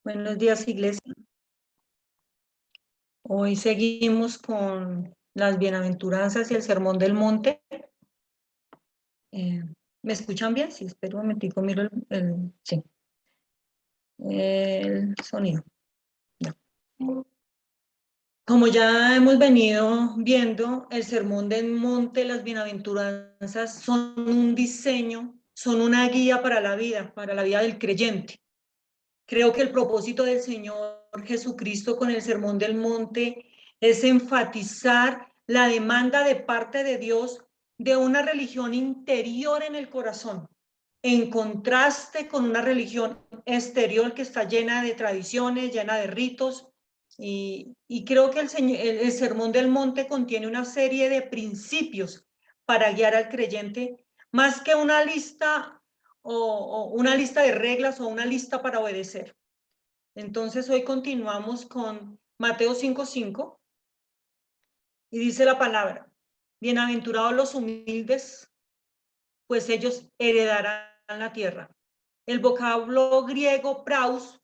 Buenos días, Iglesia. Hoy seguimos con las bienaventuranzas y el sermón del monte. ¿Me escuchan bien? Sí, espero un momentico, miro sí, el sonido. Ya. Como ya hemos venido viendo, el sermón del monte, las bienaventuranzas son un diseño, son una guía para la vida del creyente. Creo que el propósito del Señor Jesucristo con el Sermón del Monte es enfatizar la demanda de parte de Dios de una religión interior en el corazón, en contraste con una religión exterior que está llena de tradiciones, llena de ritos. Y creo que el Sermón del Monte contiene una serie de principios para guiar al creyente, más que una lista o una lista de reglas o una lista para obedecer. Entonces hoy continuamos con Mateo 5:5 y dice la palabra: bienaventurados los humildes, pues ellos heredarán la tierra. El vocablo griego praus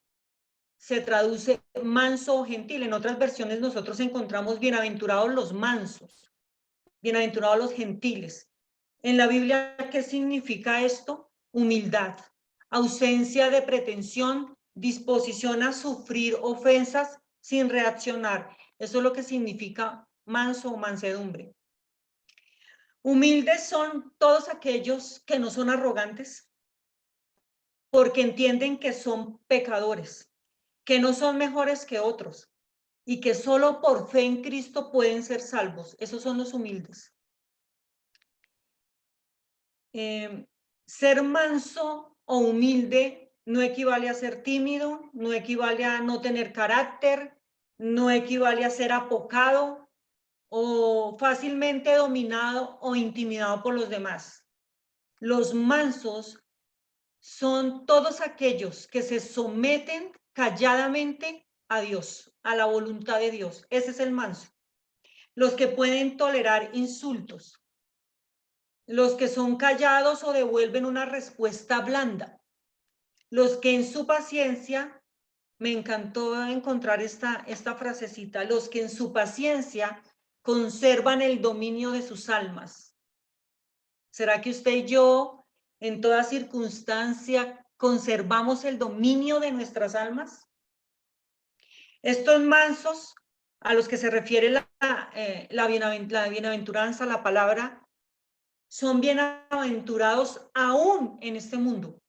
se traduce manso o gentil. En otras versiones nosotros encontramos bienaventurados los mansos, bienaventurados los gentiles. En la Biblia, ¿qué significa esto? Humildad, ausencia de pretensión, disposición a sufrir ofensas sin reaccionar. Eso es lo que significa manso o mansedumbre. Humildes son todos aquellos que no son arrogantes, porque entienden que son pecadores, que no son mejores que otros y que solo por fe en Cristo pueden ser salvos. Esos son los humildes. Ser manso o humilde no equivale a ser tímido, no equivale a no tener carácter, no equivale a ser apocado o fácilmente dominado o intimidado por los demás. Los mansos son todos aquellos que se someten calladamente a Dios, a la voluntad de Dios. Ese es el manso. Los que pueden tolerar insultos, los que son callados o devuelven una respuesta blanda, los que en su paciencia, me encantó encontrar esta frasecita, los que en su paciencia conservan el dominio de sus almas. ¿Será que usted y yo en toda circunstancia conservamos el dominio de nuestras almas? Estos mansos a los que se refiere la bienaventuranza, la palabra, son bienaventurados aún en este mundo.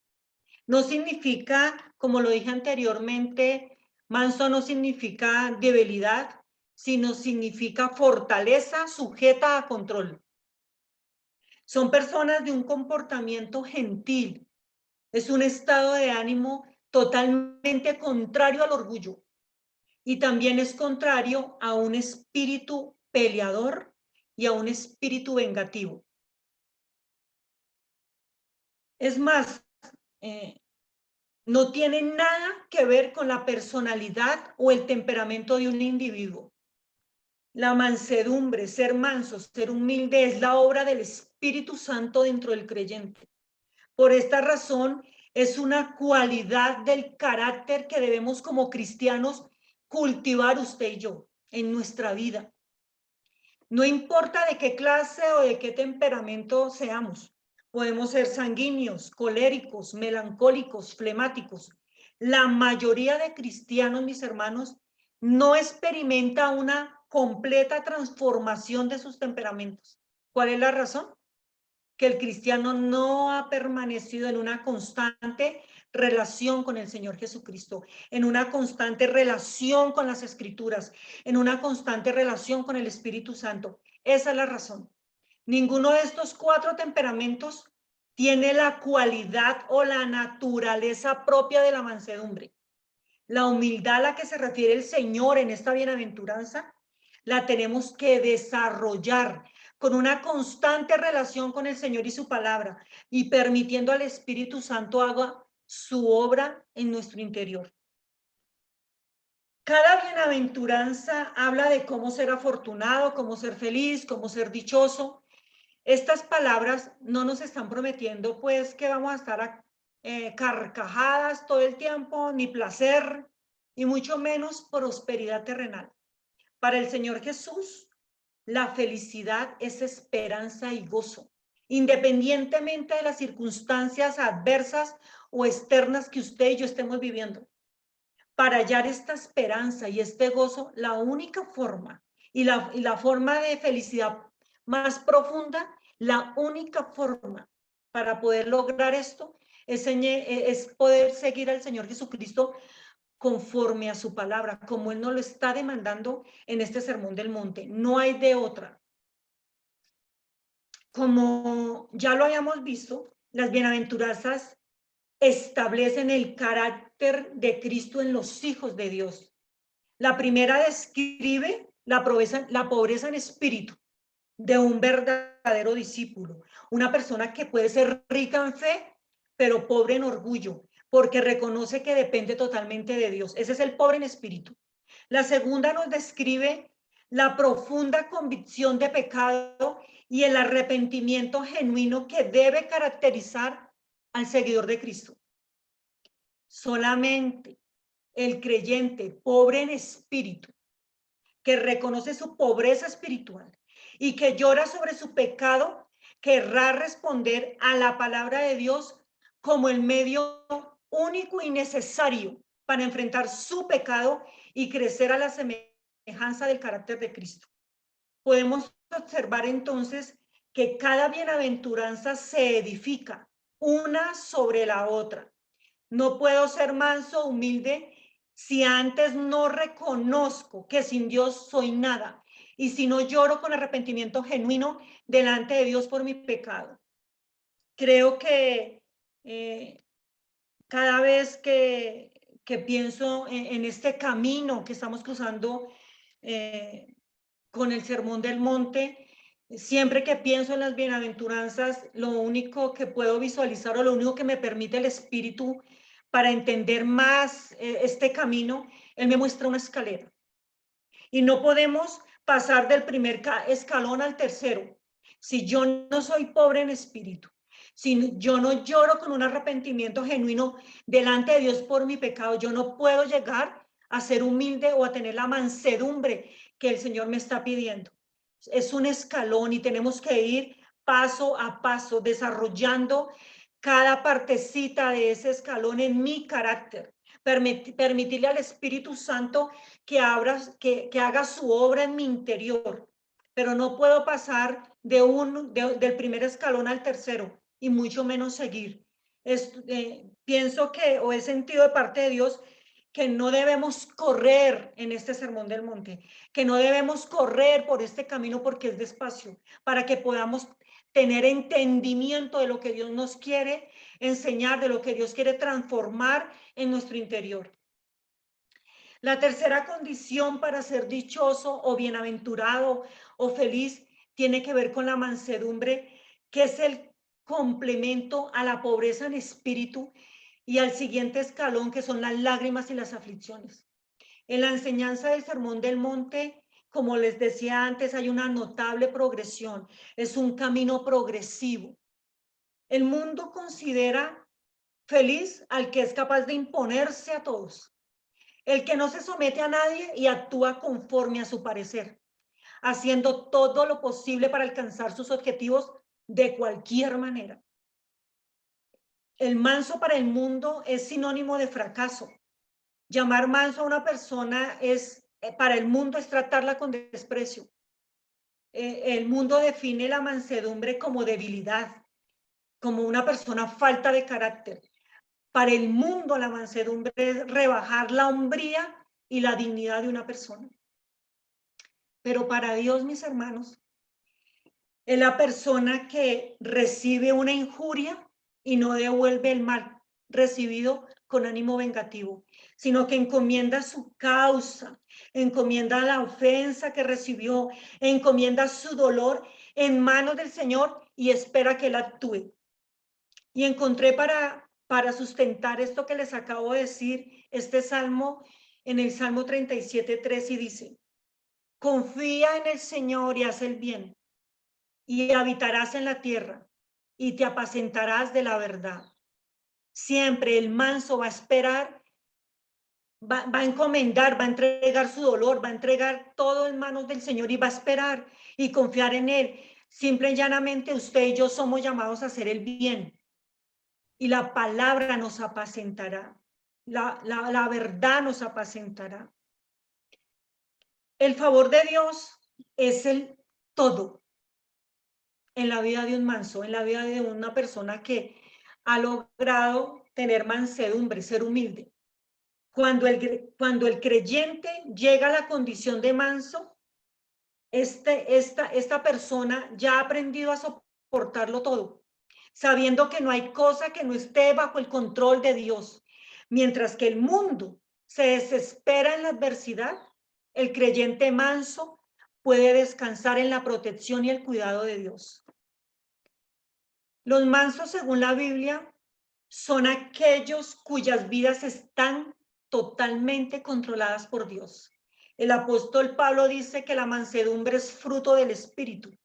No significa, como lo dije anteriormente, manso no significa debilidad, sino significa fortaleza sujeta a control. Son personas de un comportamiento gentil. Es un estado de ánimo totalmente contrario al orgullo y también es contrario a un espíritu peleador y a un espíritu vengativo. Es más, no tiene nada que ver con la personalidad o el temperamento de un individuo. La mansedumbre, ser manso, ser humilde, es la obra del Espíritu Santo dentro del creyente. Por esta razón, es una cualidad del carácter que debemos como cristianos cultivar usted y yo en nuestra vida. No importa de qué clase o de qué temperamento seamos. Podemos ser sanguíneos, coléricos, melancólicos, flemáticos. La mayoría de cristianos, mis hermanos, no experimenta una completa transformación de sus temperamentos. ¿Cuál es la razón? Que el cristiano no ha permanecido en una constante relación con el Señor Jesucristo, en una constante relación con las Escrituras, en una constante relación con el Espíritu Santo. Esa es la razón. Ninguno de estos 4 temperamentos tiene la cualidad o la naturaleza propia de la mansedumbre. La humildad a la que se refiere el Señor en esta bienaventuranza la tenemos que desarrollar con una constante relación con el Señor y su palabra y permitiendo al Espíritu Santo haga su obra en nuestro interior. Cada bienaventuranza habla de cómo ser afortunado, cómo ser feliz, cómo ser dichoso. Estas palabras no nos están prometiendo pues que vamos a estar carcajadas todo el tiempo, ni placer, y mucho menos prosperidad terrenal. Para el Señor Jesús, la felicidad es esperanza y gozo, independientemente de las circunstancias adversas o externas que usted y yo estemos viviendo. Para hallar esta esperanza y este gozo, la única forma y la forma de felicidad más profunda, la única forma para poder lograr esto es poder seguir al Señor Jesucristo conforme a su palabra, como Él nos lo está demandando en este Sermón del Monte. No hay de otra. Como ya lo habíamos visto, las bienaventuranzas establecen el carácter de Cristo en los hijos de Dios. La primera describe la pobreza en espíritu de un verdadero discípulo, una persona que puede ser rica en fe, pero pobre en orgullo, porque reconoce que depende totalmente de Dios. Ese es el pobre en espíritu. La segunda nos describe la profunda convicción de pecado y el arrepentimiento genuino que debe caracterizar al seguidor de Cristo. Solamente el creyente pobre en espíritu, que reconoce su pobreza espiritual y que llora sobre su pecado, querrá responder a la palabra de Dios como el medio único y necesario para enfrentar su pecado y crecer a la semejanza del carácter de Cristo. Podemos observar entonces que cada bienaventuranza se edifica una sobre la otra. No puedo ser manso, humilde, si antes no reconozco que sin Dios soy nada y si no lloro con arrepentimiento genuino delante de Dios por mi pecado. Creo que cada vez que pienso en este camino que estamos cruzando con el Sermón del Monte, siempre que pienso en las bienaventuranzas, lo único que puedo visualizar o lo único que me permite el Espíritu para entender más este camino, Él me muestra una escalera. Y no podemos pasar del primer escalón al tercero si yo no soy pobre en espíritu, si yo no lloro con un arrepentimiento genuino delante de Dios por mi pecado, yo no puedo llegar a ser humilde o a tener la mansedumbre que el Señor me está pidiendo. Es un escalón y tenemos que ir paso a paso desarrollando cada partecita de ese escalón en mi carácter. Permitirle al Espíritu Santo que haga su obra en mi interior, pero no puedo pasar del primer escalón al tercero y mucho menos seguir. Pienso que, o he sentido de parte de Dios, que no debemos correr en este Sermón del Monte, que no debemos correr por este camino porque es despacio, para que podamos tener entendimiento de lo que Dios nos quiere enseñar, de lo que Dios quiere transformar en nuestro interior. La tercera condición para ser dichoso o bienaventurado o feliz tiene que ver con la mansedumbre, que es el complemento a la pobreza en espíritu y al siguiente escalón, que son las lágrimas y las aflicciones. En la enseñanza del Sermón del Monte, como les decía antes, hay una notable progresión. Es un camino progresivo. El mundo considera feliz al que es capaz de imponerse a todos, el que no se somete a nadie y actúa conforme a su parecer, haciendo todo lo posible para alcanzar sus objetivos de cualquier manera. El manso para el mundo es sinónimo de fracaso. Llamar manso a una persona para el mundo es tratarla con desprecio. El mundo define la mansedumbre como debilidad, como una persona falta de carácter. Para el mundo la mansedumbre es rebajar la hombría y la dignidad de una persona. Pero para Dios, mis hermanos, es la persona que recibe una injuria y no devuelve el mal recibido con ánimo vengativo, sino que encomienda su causa, encomienda la ofensa que recibió, encomienda su dolor en manos del Señor y espera que Él actúe. Y encontré para sustentar esto que les acabo de decir, este salmo en el Salmo 37:3 y dice: confía en el Señor y haz el bien, y habitarás en la tierra, y te apacentarás de la verdad. Siempre el manso va a esperar va a encomendar, va a entregar su dolor, va a entregar todo en manos del Señor y va a esperar y confiar en Él. Simple y llanamente usted y yo somos llamados a hacer el bien y la palabra nos apacentará, la verdad nos apacentará. El favor de Dios es el todo en la vida de un manso, en la vida de una persona que ha logrado tener mansedumbre, ser humilde. Cuando el creyente llega a la condición de manso, esta persona ya ha aprendido a soportarlo todo, sabiendo que no hay cosa que no esté bajo el control de Dios. Mientras que el mundo se desespera en la adversidad, el creyente manso puede descansar en la protección y el cuidado de Dios. Los mansos, según la Biblia, son aquellos cuyas vidas están totalmente controladas por Dios. El apóstol Pablo dice que la mansedumbre es fruto del Espíritu.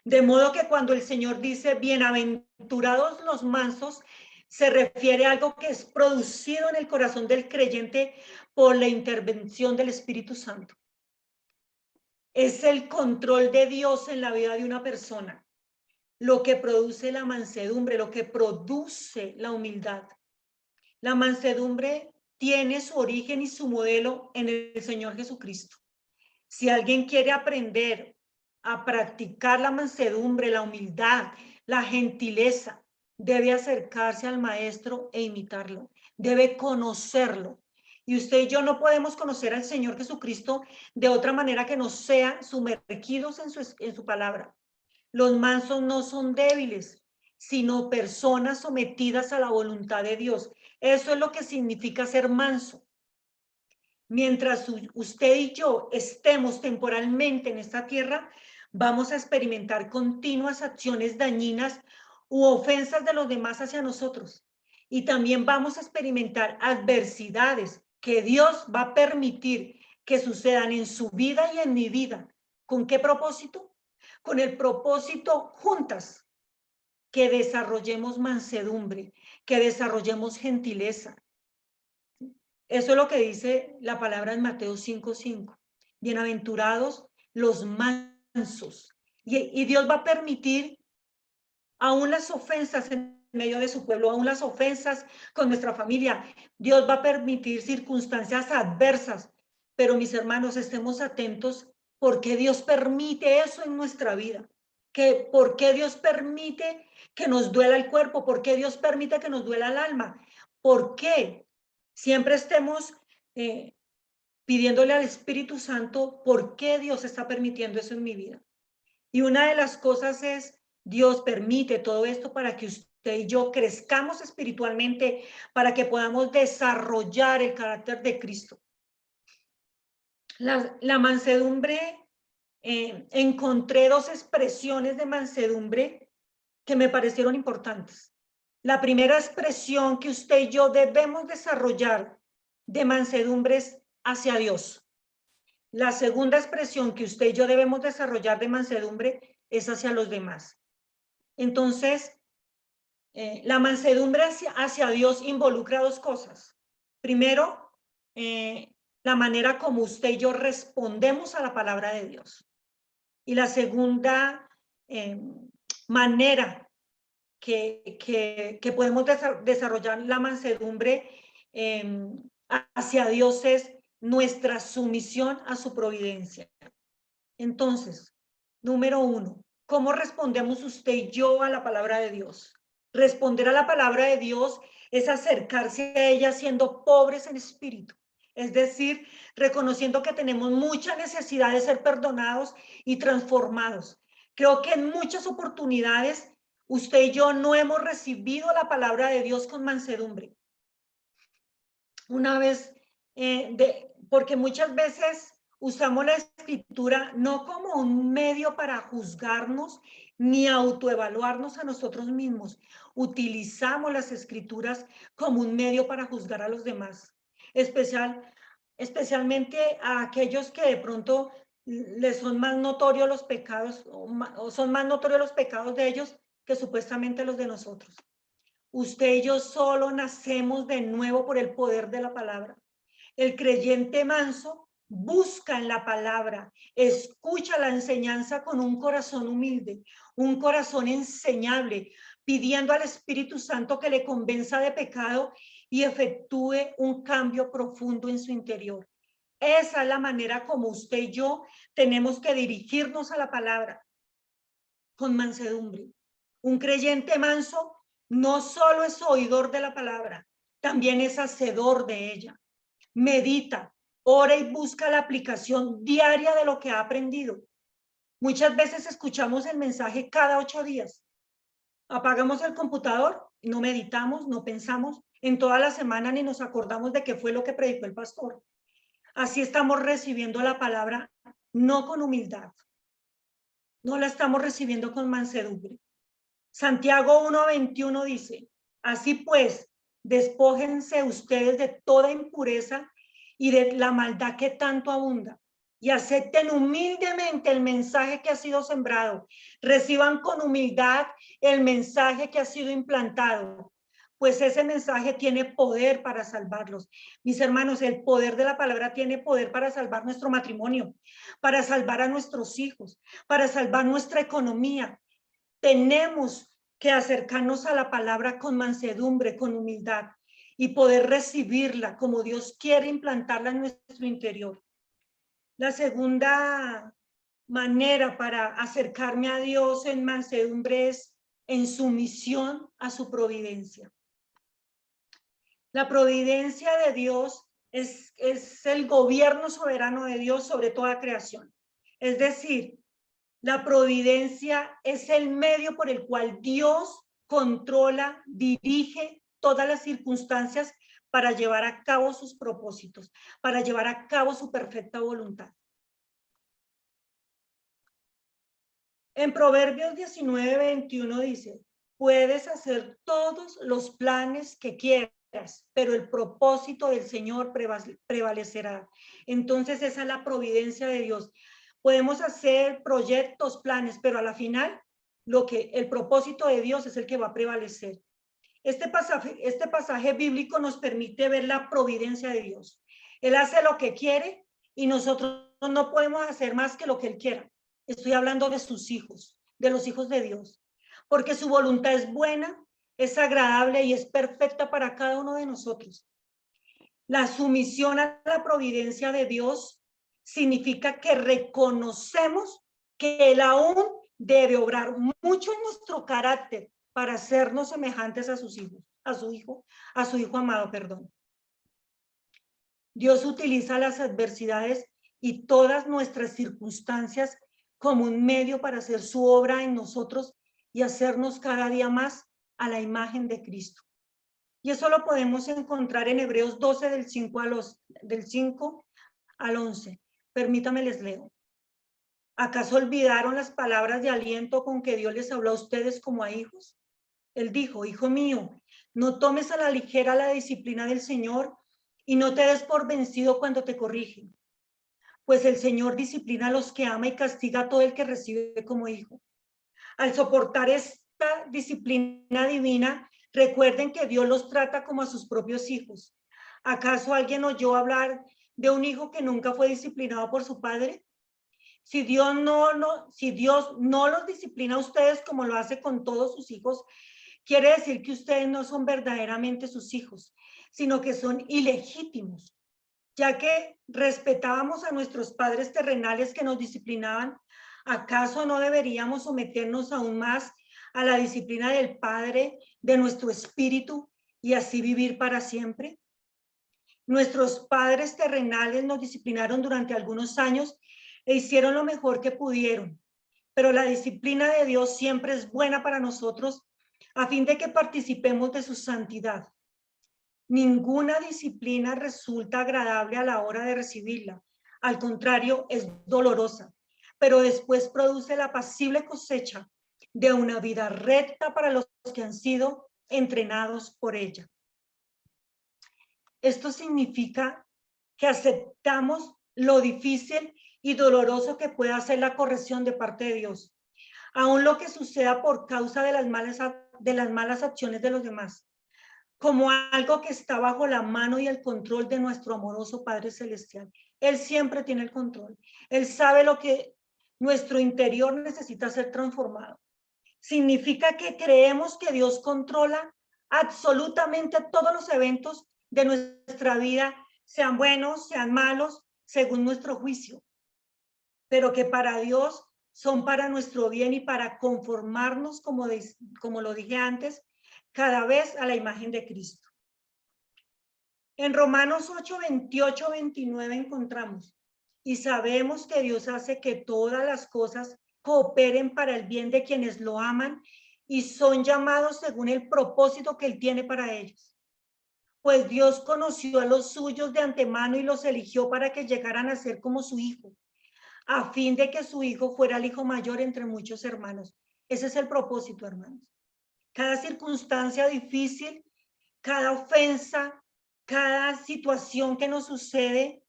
De modo que cuando el Señor dice bienaventurados los mansos, se refiere a algo que es producido en el corazón del creyente por la intervención del Espíritu Santo. Es el control de Dios en la vida de una persona, lo que produce la mansedumbre, lo que produce la humildad. La mansedumbre tiene su origen y su modelo en el Señor Jesucristo. Si alguien quiere aprender a practicar la mansedumbre, la humildad, la gentileza, debe acercarse al maestro e imitarlo, debe conocerlo. Y usted y yo no podemos conocer al Señor Jesucristo de otra manera que no sea sumergidos en su palabra. Los mansos no son débiles, sino personas sometidas a la voluntad de Dios. Eso es lo que significa ser manso. Mientras usted y yo estemos temporalmente en esta tierra, vamos a experimentar continuas acciones dañinas u ofensas de los demás hacia nosotros. Y también vamos a experimentar adversidades que Dios va a permitir que sucedan en su vida y en mi vida. ¿Con qué propósito? Con el propósito juntas que desarrollemos mansedumbre, que desarrollemos gentileza. Eso es lo que dice la palabra en Mateo 5:5. Bienaventurados los mansos. Y Dios va a permitir aún las ofensas en medio de su pueblo, aún las ofensas con nuestra familia. Dios va a permitir circunstancias adversas. Pero mis hermanos, estemos atentos porque Dios permite eso en nuestra vida. ¿Por qué Dios permite que nos duela el cuerpo? ¿Por qué Dios permite que nos duela el alma? ¿Por qué? Siempre estemos pidiéndole al Espíritu Santo por qué Dios está permitiendo eso en mi vida. Y una de las cosas es, Dios permite todo esto para que usted y yo crezcamos espiritualmente, para que podamos desarrollar el carácter de Cristo. La mansedumbre, encontré dos expresiones de mansedumbre que me parecieron importantes. La primera expresión que usted y yo debemos desarrollar de mansedumbre es hacia Dios. La segunda expresión que usted y yo debemos desarrollar de mansedumbre es hacia los demás. Entonces, la mansedumbre hacia Dios involucra dos cosas. Primero, la manera como usted y yo respondemos a la palabra de Dios. Y la segunda manera que podemos desarrollar la mansedumbre hacia Dios es nuestra sumisión a su providencia. Entonces, número 1, ¿cómo respondemos usted y yo a la palabra de Dios? Responder a la palabra de Dios es acercarse a ella siendo pobres en espíritu. Es decir, reconociendo que tenemos mucha necesidad de ser perdonados y transformados. Creo que en muchas oportunidades usted y yo no hemos recibido la palabra de Dios con mansedumbre. Una vez, porque muchas veces usamos la escritura no como un medio para juzgarnos ni autoevaluarnos a nosotros mismos. Utilizamos las escrituras como un medio para juzgar a los demás, especialmente a aquellos que de pronto les son más notorios los pecados o son más notorios los pecados de ellos que supuestamente los de nosotros. Usted y yo solo nacemos de nuevo por el poder de la palabra. El creyente manso busca en la palabra, escucha la enseñanza con un corazón humilde, un corazón enseñable, pidiendo al Espíritu Santo que le convenza de pecado y efectúe un cambio profundo en su interior. Esa es la manera como usted y yo tenemos que dirigirnos a la palabra, con mansedumbre. Un creyente manso no solo es oidor de la palabra, también es hacedor de ella. Medita, ora y busca la aplicación diaria de lo que ha aprendido. Muchas veces escuchamos el mensaje cada 8 días. Apagamos el computador, no meditamos, no pensamos. En toda la semana ni nos acordamos de qué fue lo que predicó el pastor. Así estamos recibiendo la palabra no con humildad. No la estamos recibiendo con mansedumbre. Santiago 1:21 dice, así pues, despójense ustedes de toda impureza y de la maldad que tanto abunda, y acepten humildemente el mensaje que ha sido sembrado. Reciban con humildad el mensaje que ha sido implantado, pues ese mensaje tiene poder para salvarlos. Mis hermanos, el poder de la palabra tiene poder para salvar nuestro matrimonio, para salvar a nuestros hijos, para salvar nuestra economía. Tenemos que acercarnos a la palabra con mansedumbre, con humildad y poder recibirla como Dios quiere implantarla en nuestro interior. La segunda manera para acercarme a Dios en mansedumbre es en sumisión a su providencia. La providencia de Dios es el gobierno soberano de Dios sobre toda creación. Es decir, la providencia es el medio por el cual Dios controla, dirige todas las circunstancias para llevar a cabo sus propósitos, para llevar a cabo su perfecta voluntad. En Proverbios 19:21 dice, puedes hacer todos los planes que quieras, pero el propósito del Señor prevalecerá. Entonces esa es la providencia de Dios. Podemos hacer proyectos, planes, pero a la final el propósito de Dios es el que va a prevalecer. Este pasaje bíblico nos permite ver la providencia de Dios. Él hace lo que quiere y nosotros no podemos hacer más que lo que Él quiera. Estoy hablando de sus hijos, de los hijos de Dios, porque su voluntad es buena, es agradable y es perfecta para cada uno de nosotros. La sumisión a la providencia de Dios significa que reconocemos que Él aún debe obrar mucho en nuestro carácter para hacernos semejantes a sus hijos, a su hijo amado, perdón. Dios utiliza las adversidades y todas nuestras circunstancias como un medio para hacer su obra en nosotros y hacernos cada día más a la imagen de Cristo. Y eso lo podemos encontrar en Hebreos 12 del 5 al 11. Permítame les leo. ¿Acaso olvidaron las palabras de aliento con que Dios les habló a ustedes como a hijos? Él dijo, hijo mío, no tomes a la ligera la disciplina del Señor y no te des por vencido cuando te corrigen. Pues el Señor disciplina a los que ama y castiga a todo el que recibe como hijo. Al soportar esta disciplina divina, recuerden que Dios los trata como a sus propios hijos. ¿Acaso alguien oyó hablar de un hijo que nunca fue disciplinado por su padre? Si Dios no los disciplina a ustedes como lo hace con todos sus hijos, quiere decir que ustedes no son verdaderamente sus hijos, sino que son ilegítimos. Ya que respetábamos a nuestros padres terrenales que nos disciplinaban, ¿acaso no deberíamos someternos aún más a la disciplina del Padre de nuestro espíritu y así vivir para siempre? Nuestros padres terrenales nos disciplinaron durante algunos años e hicieron lo mejor que pudieron, pero la disciplina de Dios siempre es buena para nosotros a fin de que participemos de su santidad. Ninguna disciplina resulta agradable a la hora de recibirla. Al contrario, es dolorosa, pero después produce la apacible cosecha de una vida recta para los que han sido entrenados por ella. Esto significa que aceptamos lo difícil y doloroso que puede hacer la corrección de parte de Dios, aun lo que suceda por causa de las malas acciones de los demás. como algo que está bajo la mano y el control de nuestro amoroso Padre Celestial. Él siempre tiene el control. Él sabe lo que nuestro interior necesita ser transformado. Significa que creemos que Dios controla absolutamente todos los eventos de nuestra vida, sean buenos, sean malos, según nuestro juicio, pero que para Dios son para nuestro bien y para conformarnos, como lo dije antes, cada vez a la imagen de Cristo. En Romanos 8, 28, 29 encontramos, y sabemos que Dios hace que todas las cosas cooperen para el bien de quienes lo aman y son llamados según el propósito que Él tiene para ellos. Pues Dios conoció a los suyos de antemano y los eligió para que llegaran a ser como su hijo, a fin de que su hijo fuera el hijo mayor entre muchos hermanos. Ese es el propósito, hermanos. Cada circunstancia difícil, cada ofensa, cada situación que nos sucede,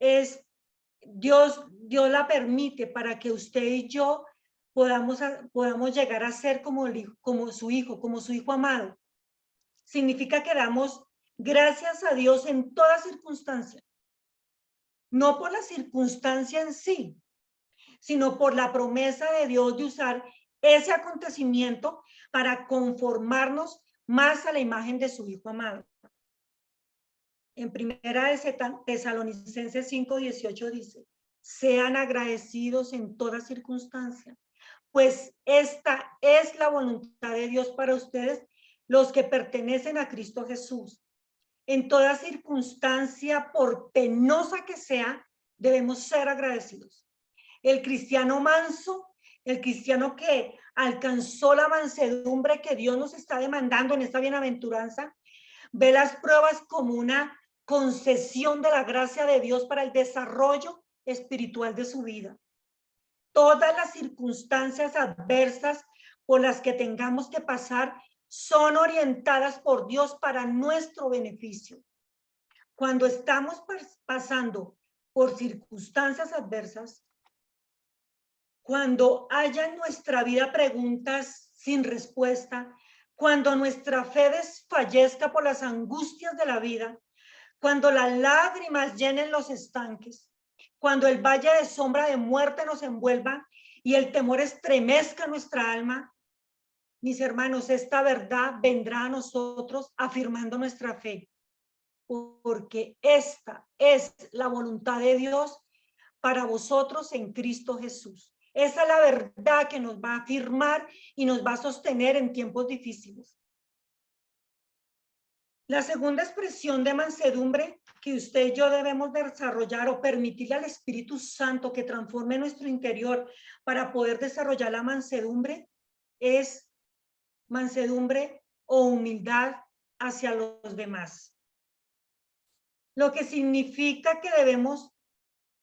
es Dios la permite para que usted y yo podamos llegar a ser como su hijo amado. Significa que damos gracias a Dios en toda circunstancia, no por la circunstancia en sí, sino por la promesa de Dios de usar ese acontecimiento para conformarnos más a la imagen de su hijo amado. En primera de Tesalonicenses 5:18 dice, sean agradecidos en toda circunstancia, pues esta es la voluntad de Dios para ustedes, los que pertenecen a Cristo Jesús. En toda circunstancia, por penosa que sea, debemos ser agradecidos. El cristiano manso, el cristiano que alcanzó la mansedumbre que Dios nos está demandando en esta bienaventuranza, ve las pruebas como una concesión de la gracia de Dios para el desarrollo espiritual de su vida. Todas las circunstancias adversas por las que tengamos que pasar son orientadas por Dios para nuestro beneficio. Cuando estamos pasando por circunstancias adversas, cuando haya en nuestra vida preguntas sin respuesta, cuando nuestra fe desfallezca por las angustias de la vida, cuando las lágrimas llenen los estanques, cuando el valle de sombra de muerte nos envuelva y el temor estremezca nuestra alma, mis hermanos, esta verdad vendrá a nosotros afirmando nuestra fe, porque esta es la voluntad de Dios para vosotros en Cristo Jesús. Esa es la verdad que nos va a afirmar y nos va a sostener en tiempos difíciles. La segunda expresión de mansedumbre que usted y yo debemos desarrollar o permitirle al Espíritu Santo que transforme nuestro interior para poder desarrollar la mansedumbre es mansedumbre o humildad hacia los demás. Lo que significa que debemos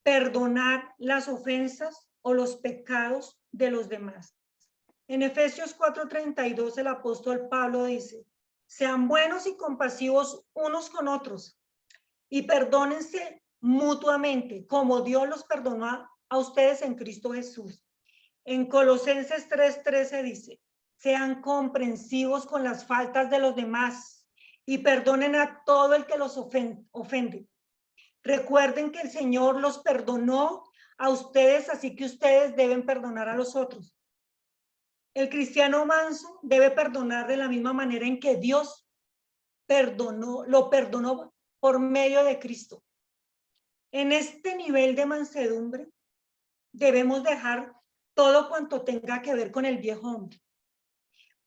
perdonar las ofensas o los pecados de los demás. En Efesios 4:32 el apóstol Pablo dice, sean buenos y compasivos unos con otros y perdónense mutuamente como Dios los perdonó a ustedes en Cristo Jesús. En Colosenses 3:13 dice, sean comprensivos con las faltas de los demás y perdonen a todo el que los ofende. Recuerden que el Señor los perdonó a ustedes, así que ustedes deben perdonar a los otros. El cristiano manso debe perdonar de la misma manera en que Dios lo perdonó por medio de Cristo. En este nivel de mansedumbre debemos dejar todo cuanto tenga que ver con el viejo hombre,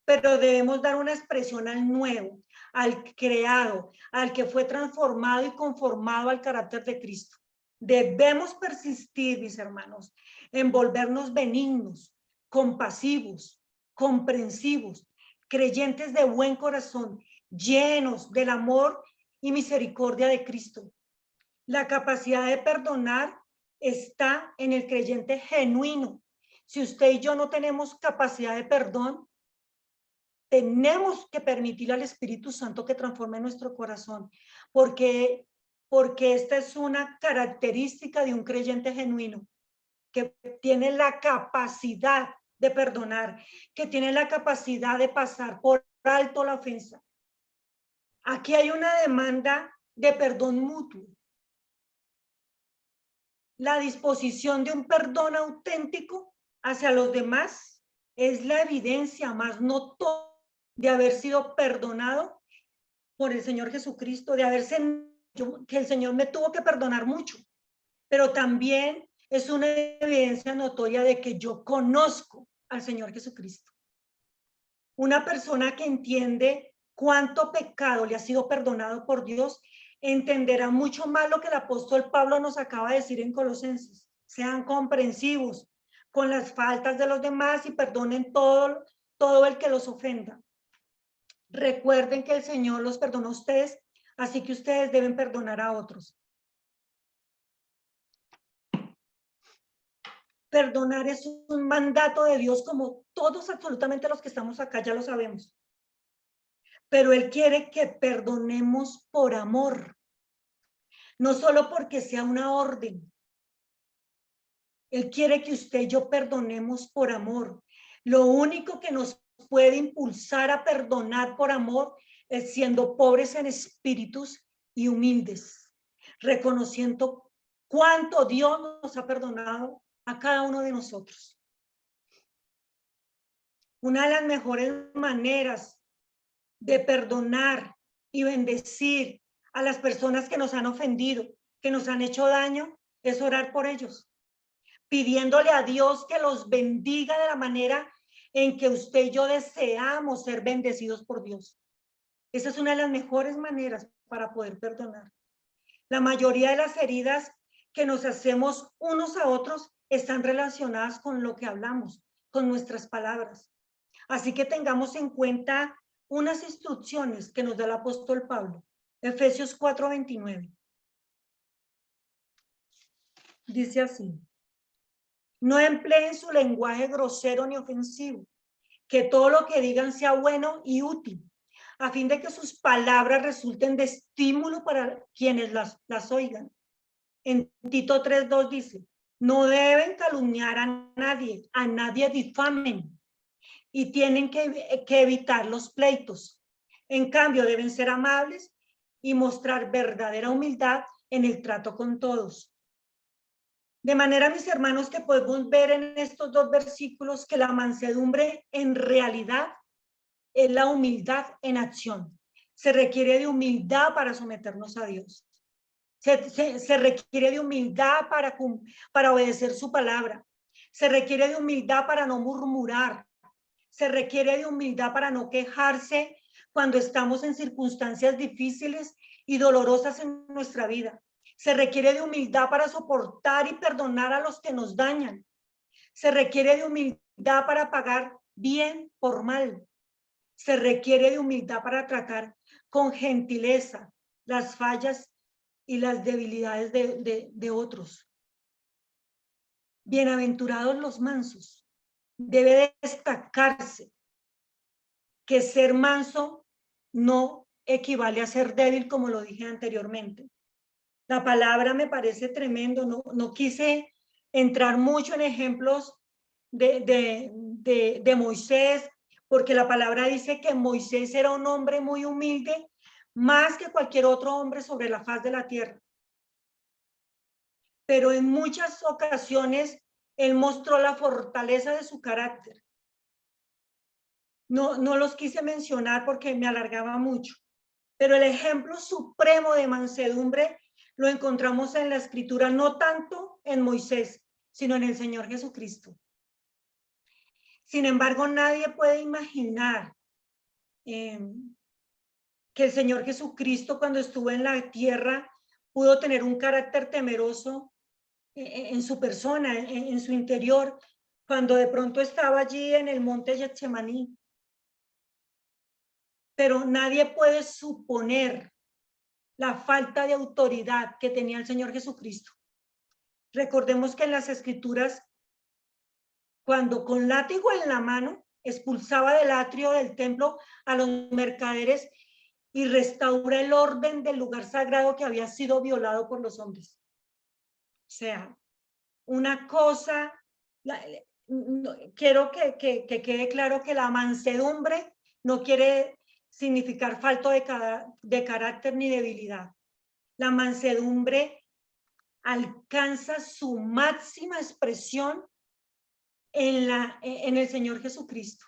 pero debemos dar una expresión al nuevo, al creado, al que fue transformado y conformado al carácter de Cristo. Debemos persistir, mis hermanos, en volvernos benignos, compasivos, comprensivos, creyentes de buen corazón, llenos del amor y misericordia de Cristo. La capacidad de perdonar está en el creyente genuino. Si usted y yo no tenemos capacidad de perdón, tenemos que permitirle al Espíritu Santo que transforme nuestro corazón, porque esta es una característica de un creyente genuino, que tiene la capacidad de perdonar, que tiene la capacidad de pasar por alto la ofensa. Aquí hay una demanda de perdón mutuo. La disposición de un perdón auténtico hacia los demás es la evidencia más notoria de haber sido perdonado por el Señor Jesucristo, de haberse, que el Señor me tuvo que perdonar mucho, pero también es una evidencia notoria de que yo conozco al Señor Jesucristo. Una persona que entiende cuánto pecado le ha sido perdonado por Dios, entenderá mucho más lo que el apóstol Pablo nos acaba de decir en Colosenses. Sean comprensivos con las faltas de los demás y perdonen todo el que los ofenda. Recuerden que el Señor los perdonó a ustedes, así que ustedes deben perdonar a otros. Perdonar es un mandato de Dios, como todos absolutamente los que estamos acá ya lo sabemos. Pero Él quiere que perdonemos por amor, no solo porque sea una orden. Él quiere que usted y yo perdonemos por amor. Lo único que nos puede impulsar a perdonar por amor es siendo pobres en espíritus y humildes, reconociendo cuánto Dios nos ha perdonado a cada uno de nosotros. Una de las mejores maneras de perdonar y bendecir a las personas que nos han ofendido, que nos han hecho daño, es orar por ellos, pidiéndole a Dios que los bendiga de la manera en que usted y yo deseamos ser bendecidos por Dios. Esa es una de las mejores maneras para poder perdonar. La mayoría de las heridas que nos hacemos unos a otros están relacionadas con lo que hablamos, con nuestras palabras. Así que tengamos en cuenta unas instrucciones que nos da el apóstol Pablo. Efesios 4:29. Dice así: no empleen su lenguaje grosero ni ofensivo, que todo lo que digan sea bueno y útil, a fin de que sus palabras resulten de estímulo para quienes las oigan. En Tito 3:2 dice: no deben calumniar a nadie difamen, y tienen que evitar los pleitos. En cambio, deben ser amables y mostrar verdadera humildad en el trato con todos. De manera, mis hermanos, que podemos ver en estos dos versículos que la mansedumbre en realidad es la humildad en acción. Se requiere de humildad para someternos a Dios. Se requiere de humildad para obedecer su palabra. Se requiere de humildad para no murmurar. Se requiere de humildad para no quejarse cuando estamos en circunstancias difíciles y dolorosas en nuestra vida. Se requiere de humildad para soportar y perdonar a los que nos dañan. Se requiere de humildad para pagar bien por mal. Se requiere de humildad para tratar con gentileza las fallas y las debilidades de otros. Bienaventurados los mansos. Debe destacarse que ser manso no equivale a ser débil, como lo dije anteriormente. La palabra me parece tremendo. No quise entrar mucho en ejemplos de Moisés, porque la palabra dice que Moisés era un hombre muy humilde, más que cualquier otro hombre sobre la faz de la tierra. Pero en muchas ocasiones él mostró la fortaleza de su carácter. No los quise mencionar porque me alargaba mucho, pero el ejemplo supremo de mansedumbre lo encontramos en la Escritura, no tanto en Moisés, sino en el Señor Jesucristo. Sin embargo, nadie puede imaginar que el Señor Jesucristo, cuando estuvo en la tierra, pudo tener un carácter temeroso en su persona, en su interior, cuando de pronto estaba allí en el monte Getsemaní. Pero nadie puede suponer la falta de autoridad que tenía el Señor Jesucristo. Recordemos que en las Escrituras, cuando con látigo en la mano expulsaba del atrio del templo a los mercaderes y restaura el orden del lugar sagrado que había sido violado por los hombres. O sea, una cosa, quiero que quede claro que la mansedumbre no quiere significar falto de carácter ni debilidad. La mansedumbre alcanza su máxima expresión en el Señor Jesucristo,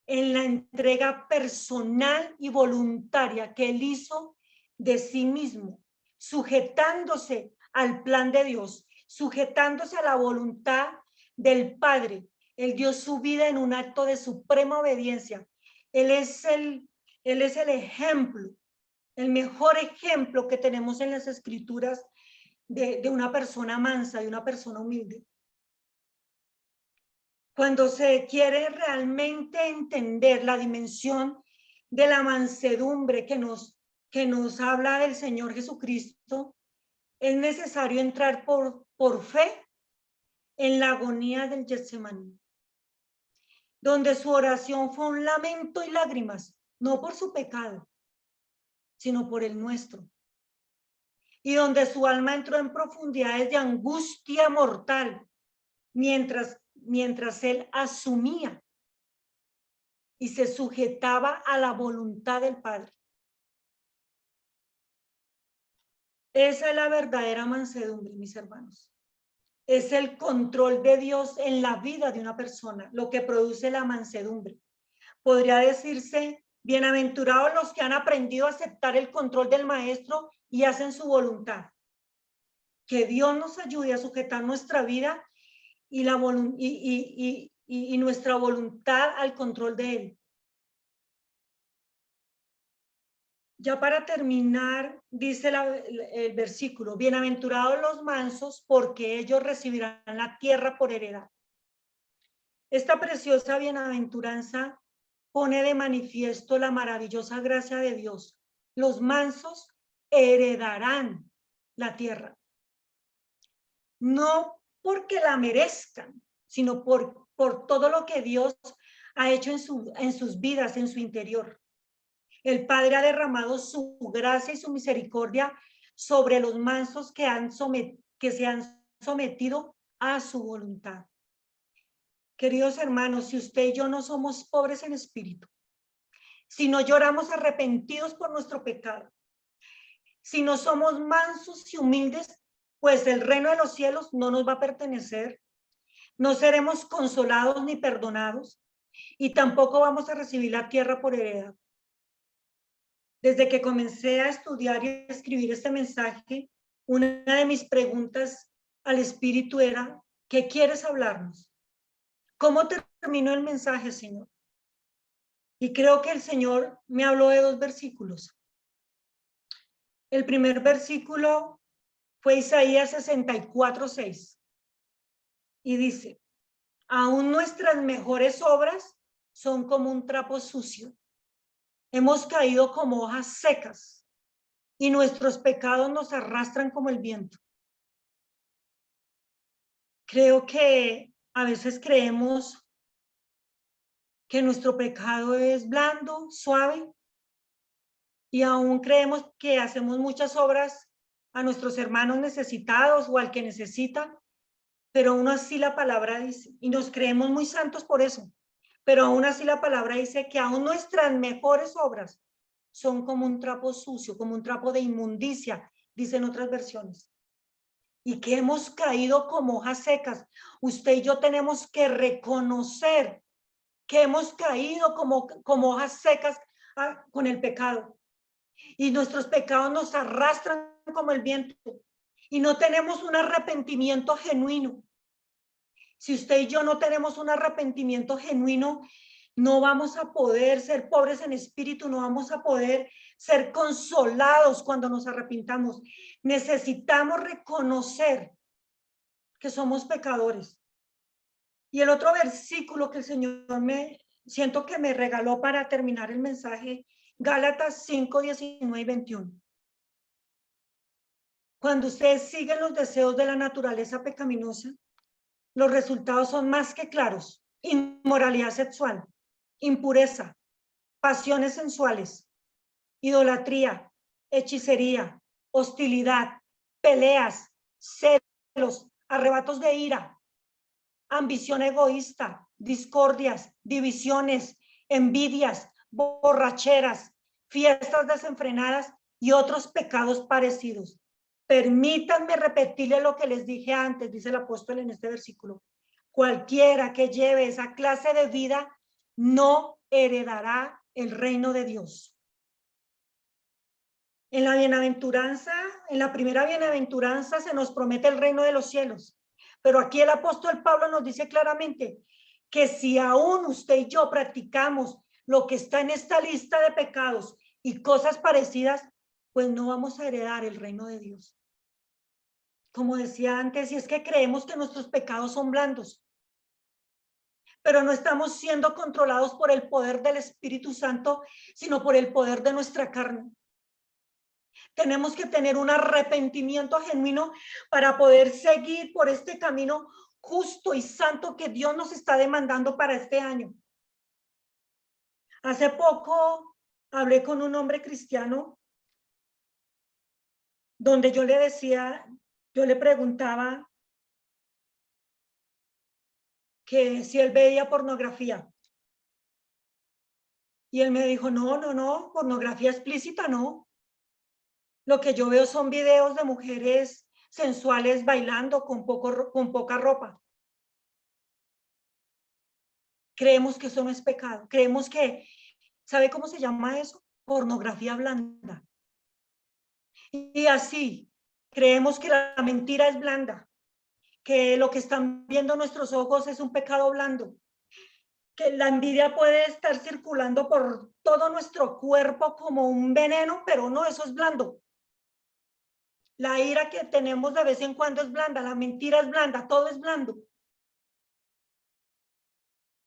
en la entrega personal y voluntaria que Él hizo de sí mismo, sujetándose al plan de Dios, sujetándose a la voluntad del Padre. Él dio su vida en un acto de suprema obediencia. Él es el ejemplo, el mejor ejemplo que tenemos en las Escrituras de una persona mansa, de una persona humilde. Cuando se quiere realmente entender la dimensión de la mansedumbre que nos habla del Señor Jesucristo, es necesario entrar por fe en la agonía del Getsemaní, donde su oración fue un lamento y lágrimas, no por su pecado, sino por el nuestro. Y donde su alma entró en profundidades de angustia mortal, mientras él asumía y se sujetaba a la voluntad del Padre. Esa es la verdadera mansedumbre, mis hermanos. Es el control de Dios en la vida de una persona, lo que produce la mansedumbre. Podría decirse, bienaventurados los que han aprendido a aceptar el control del Maestro y hacen su voluntad. Que Dios nos ayude a sujetar nuestra vida y nuestra voluntad al control de Él. Ya para terminar, dice el versículo, bienaventurados los mansos, porque ellos recibirán la tierra por heredad. Esta preciosa bienaventuranza pone de manifiesto la maravillosa gracia de Dios. Los mansos heredarán la tierra. No porque la merezcan, sino por todo lo que Dios ha hecho en sus vidas, en su interior. El Padre ha derramado su gracia y su misericordia sobre los mansos que se han sometido a su voluntad. Queridos hermanos, si usted y yo no somos pobres en espíritu, si no lloramos arrepentidos por nuestro pecado, si no somos mansos y humildes, pues el reino de los cielos no nos va a pertenecer, no seremos consolados ni perdonados, y tampoco vamos a recibir la tierra por heredad. Desde que comencé a estudiar y a escribir este mensaje, una de mis preguntas al Espíritu era, ¿qué quieres hablarnos? ¿Cómo terminó el mensaje, Señor? Y creo que el Señor me habló de 2 versículos. El primer versículo fue Isaías 64:6. Y dice, aún nuestras mejores obras son como un trapo sucio. Hemos caído como hojas secas y nuestros pecados nos arrastran como el viento. Creo que a veces creemos que nuestro pecado es blando, suave, y aún creemos que hacemos muchas obras a nuestros hermanos necesitados o al que necesita, pero aún así la palabra dice, y nos creemos muy santos por eso, pero aún así la palabra dice que aún nuestras mejores obras son como un trapo sucio, como un trapo de inmundicia, dicen otras versiones. Y que hemos caído como hojas secas. Usted y yo tenemos que reconocer que hemos caído como hojas secas con el pecado. Y nuestros pecados nos arrastran como el viento. Y no tenemos un arrepentimiento genuino. Si usted y yo no tenemos un arrepentimiento genuino, no vamos a poder ser pobres en espíritu, no vamos a poder ser consolados cuando nos arrepintamos. Necesitamos reconocer que somos pecadores. Y el otro versículo que el Señor siento que me regaló para terminar el mensaje, Gálatas 5:19-21. Cuando ustedes siguen los deseos de la naturaleza pecaminosa, los resultados son más que claros: inmoralidad sexual, impureza, pasiones sensuales, idolatría, hechicería, hostilidad, peleas, celos, arrebatos de ira, ambición egoísta, discordias, divisiones, envidias, borracheras, fiestas desenfrenadas y otros pecados parecidos. Permítanme repetirle lo que les dije antes, dice el apóstol en este versículo. Cualquiera que lleve esa clase de vida no heredará el reino de Dios. En la bienaventuranza, en la primera bienaventuranza se nos promete el reino de los cielos. Pero aquí el apóstol Pablo nos dice claramente que si aún usted y yo practicamos lo que está en esta lista de pecados y cosas parecidas, pues no vamos a heredar el reino de Dios. Como decía antes, y es que creemos que nuestros pecados son blandos, pero no estamos siendo controlados por el poder del Espíritu Santo, sino por el poder de nuestra carne. Tenemos que tener un arrepentimiento genuino para poder seguir por este camino justo y santo que Dios nos está demandando para este año. Hace poco hablé con un hombre cristiano donde yo le decía, yo le preguntaba que si él veía pornografía. Y él me dijo, no, pornografía explícita no. Lo que yo veo son videos de mujeres sensuales bailando con poca ropa. Creemos que eso no es pecado. Creemos que, ¿sabe cómo se llama eso? Pornografía blanda. Y así, creemos que la mentira es blanda, que lo que están viendo nuestros ojos es un pecado blando, que la envidia puede estar circulando por todo nuestro cuerpo como un veneno, pero no, eso es blando. La ira que tenemos de vez en cuando es blanda, la mentira es blanda, todo es blando.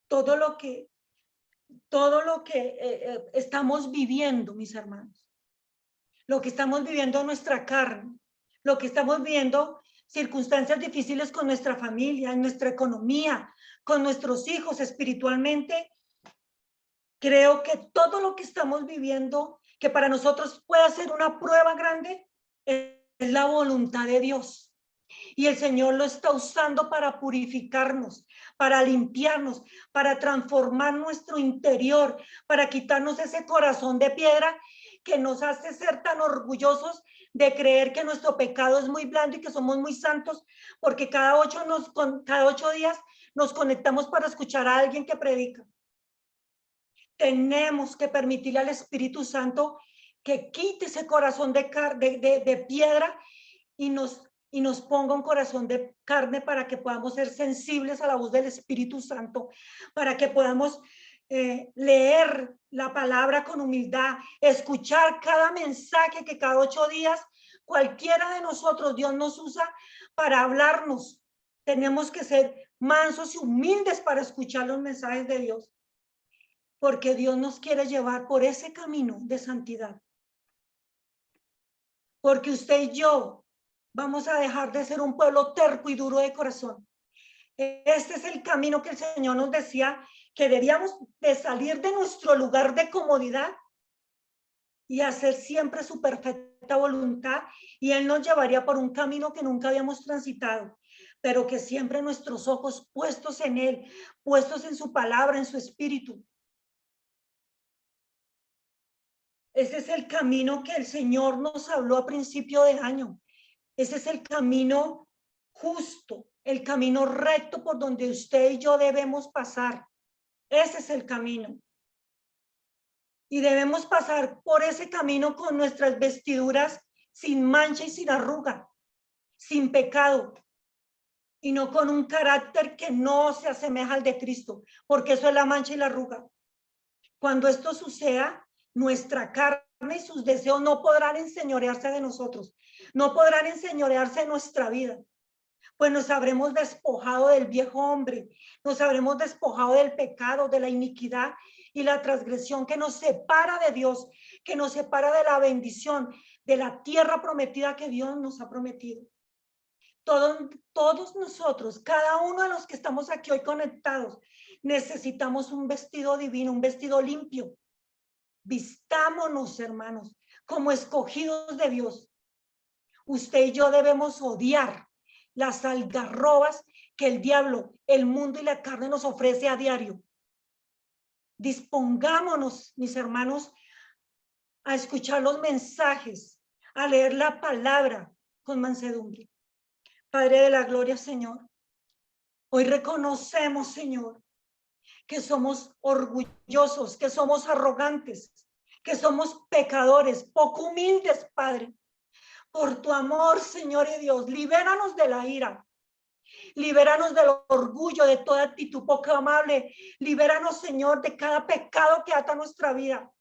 Todo lo que estamos viviendo, mis hermanos, lo que estamos viviendo en nuestra carne, lo que estamos viviendo, circunstancias difíciles con nuestra familia, en nuestra economía, con nuestros hijos espiritualmente, creo que todo lo que estamos viviendo, que para nosotros puede ser una prueba grande, es la voluntad de Dios. Y el Señor lo está usando para purificarnos, para limpiarnos, para transformar nuestro interior, para quitarnos ese corazón de piedra que nos hace ser tan orgullosos de creer que nuestro pecado es muy blando y que somos muy santos, porque cada 8 días nos conectamos para escuchar a alguien que predica. Tenemos que permitirle al Espíritu Santo que quite ese corazón de piedra y nos ponga un corazón de carne para que podamos ser sensibles a la voz del Espíritu Santo, para que podamos leer la palabra con humildad, escuchar cada mensaje que cada 8 días cualquiera de nosotros Dios nos usa para hablarnos. Tenemos que ser mansos y humildes para escuchar los mensajes de Dios, porque Dios nos quiere llevar por ese camino de santidad. Porque usted y yo vamos a dejar de ser un pueblo terco y duro de corazón. Este es el camino que el Señor nos decía, que debíamos de salir de nuestro lugar de comodidad y hacer siempre su perfecta voluntad, y Él nos llevaría por un camino que nunca habíamos transitado, pero que siempre nuestros ojos puestos en Él, puestos en su palabra, en su espíritu. Ese es el camino que el Señor nos habló a principio de año. Ese es el camino justo, el camino recto por donde usted y yo debemos pasar. Ese es el camino. Y debemos pasar por ese camino con nuestras vestiduras sin mancha y sin arruga, sin pecado, y no con un carácter que no se asemeja al de Cristo, porque eso es la mancha y la arruga. Cuando esto suceda, nuestra carne y sus deseos no podrán enseñorearse de nosotros, no podrán enseñorearse de nuestra vida, pues nos habremos despojado del viejo hombre, nos habremos despojado del pecado, de la iniquidad y la transgresión que nos separa de Dios, que nos separa de la bendición, de la tierra prometida que Dios nos ha prometido. Todos nosotros, cada uno de los que estamos aquí hoy conectados, necesitamos un vestido divino, un vestido limpio. Vistámonos, hermanos, como escogidos de Dios. Usted y yo debemos odiar las algarrobas que el diablo, el mundo y la carne nos ofrece a diario. Dispongámonos, mis hermanos, a escuchar los mensajes, a leer la palabra con mansedumbre. Padre de la gloria, Señor, hoy reconocemos, Señor, que somos orgullosos, que somos arrogantes, que somos pecadores, poco humildes, Padre. Por tu amor, Señor y Dios, libéranos de la ira, libéranos del orgullo, de toda actitud poco amable, libéranos, Señor, de cada pecado que ata nuestra vida.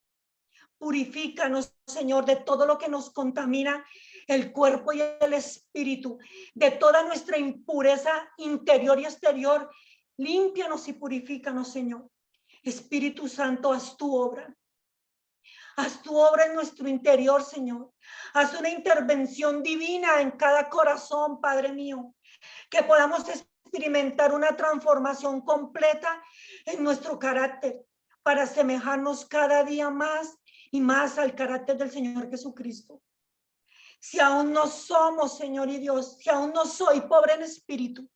Purifícanos, Señor, de todo lo que nos contamina el cuerpo y el espíritu, de toda nuestra impureza interior y exterior. Límpianos y purifícanos, Señor. Espíritu Santo, haz tu obra. Haz tu obra en nuestro interior, Señor. Haz una intervención divina en cada corazón, Padre mío. Que podamos experimentar una transformación completa en nuestro carácter para asemejarnos cada día más y más al carácter del Señor Jesucristo. Si aún no somos, Señor y Dios, si aún no soy pobre en espíritu,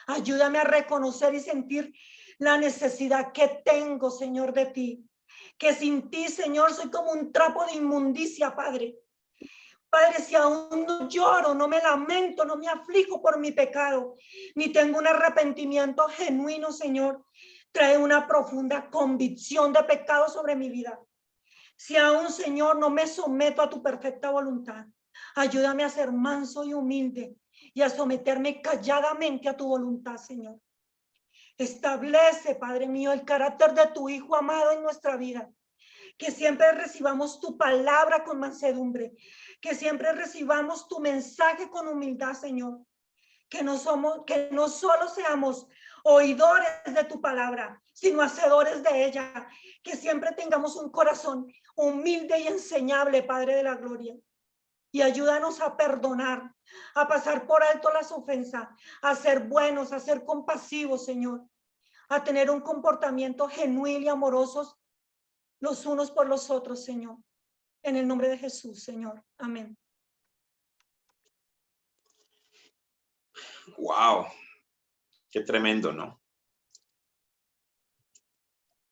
ayúdame a reconocer y sentir la necesidad que tengo, Señor, de ti. Que sin ti, Señor, soy como un trapo de inmundicia, Padre. Padre, si aún no lloro, no me lamento, no me aflijo por mi pecado, ni tengo un arrepentimiento genuino, Señor, trae una profunda convicción de pecado sobre mi vida. Si aún, Señor, no me someto a tu perfecta voluntad, ayúdame a ser manso y humilde y a someterme calladamente a tu voluntad, Señor. Establece, Padre mío, el carácter de tu Hijo amado en nuestra vida. Que siempre recibamos tu palabra con mansedumbre, que siempre recibamos tu mensaje con humildad, Señor. Que no solo seamos oidores de tu palabra, sino hacedores de ella. Que siempre tengamos un corazón humilde y enseñable, Padre de la gloria. Y ayúdanos a perdonar, a pasar por alto las ofensas, a ser buenos, a ser compasivos, Señor, a tener un comportamiento genuino y amoroso los unos por los otros, Señor. En el nombre de Jesús, Señor. Amén. Wow, qué tremendo, ¿no?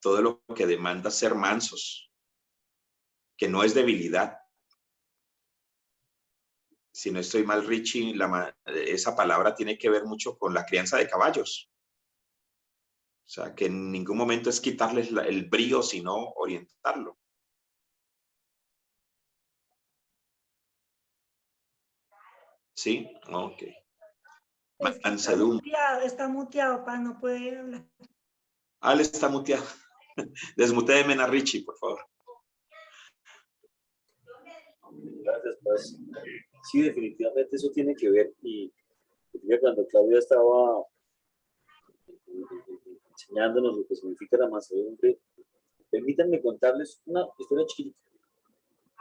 Todo lo que demanda ser mansos, que no es debilidad. Si no estoy mal, Richie, esa palabra tiene que ver mucho con la crianza de caballos. O sea, que en ningún momento es quitarles el brío, sino orientarlo. ¿Sí? Ok. Mansedumbre. Está muteado, para no puede hablar. Él está muteado. Desmutéeme a Richie, por favor. Gracias, pues. Sí, definitivamente eso tiene que ver. Y cuando Claudia estaba enseñándonos lo que significa la mansedumbre, permítanme contarles una historia chiquita.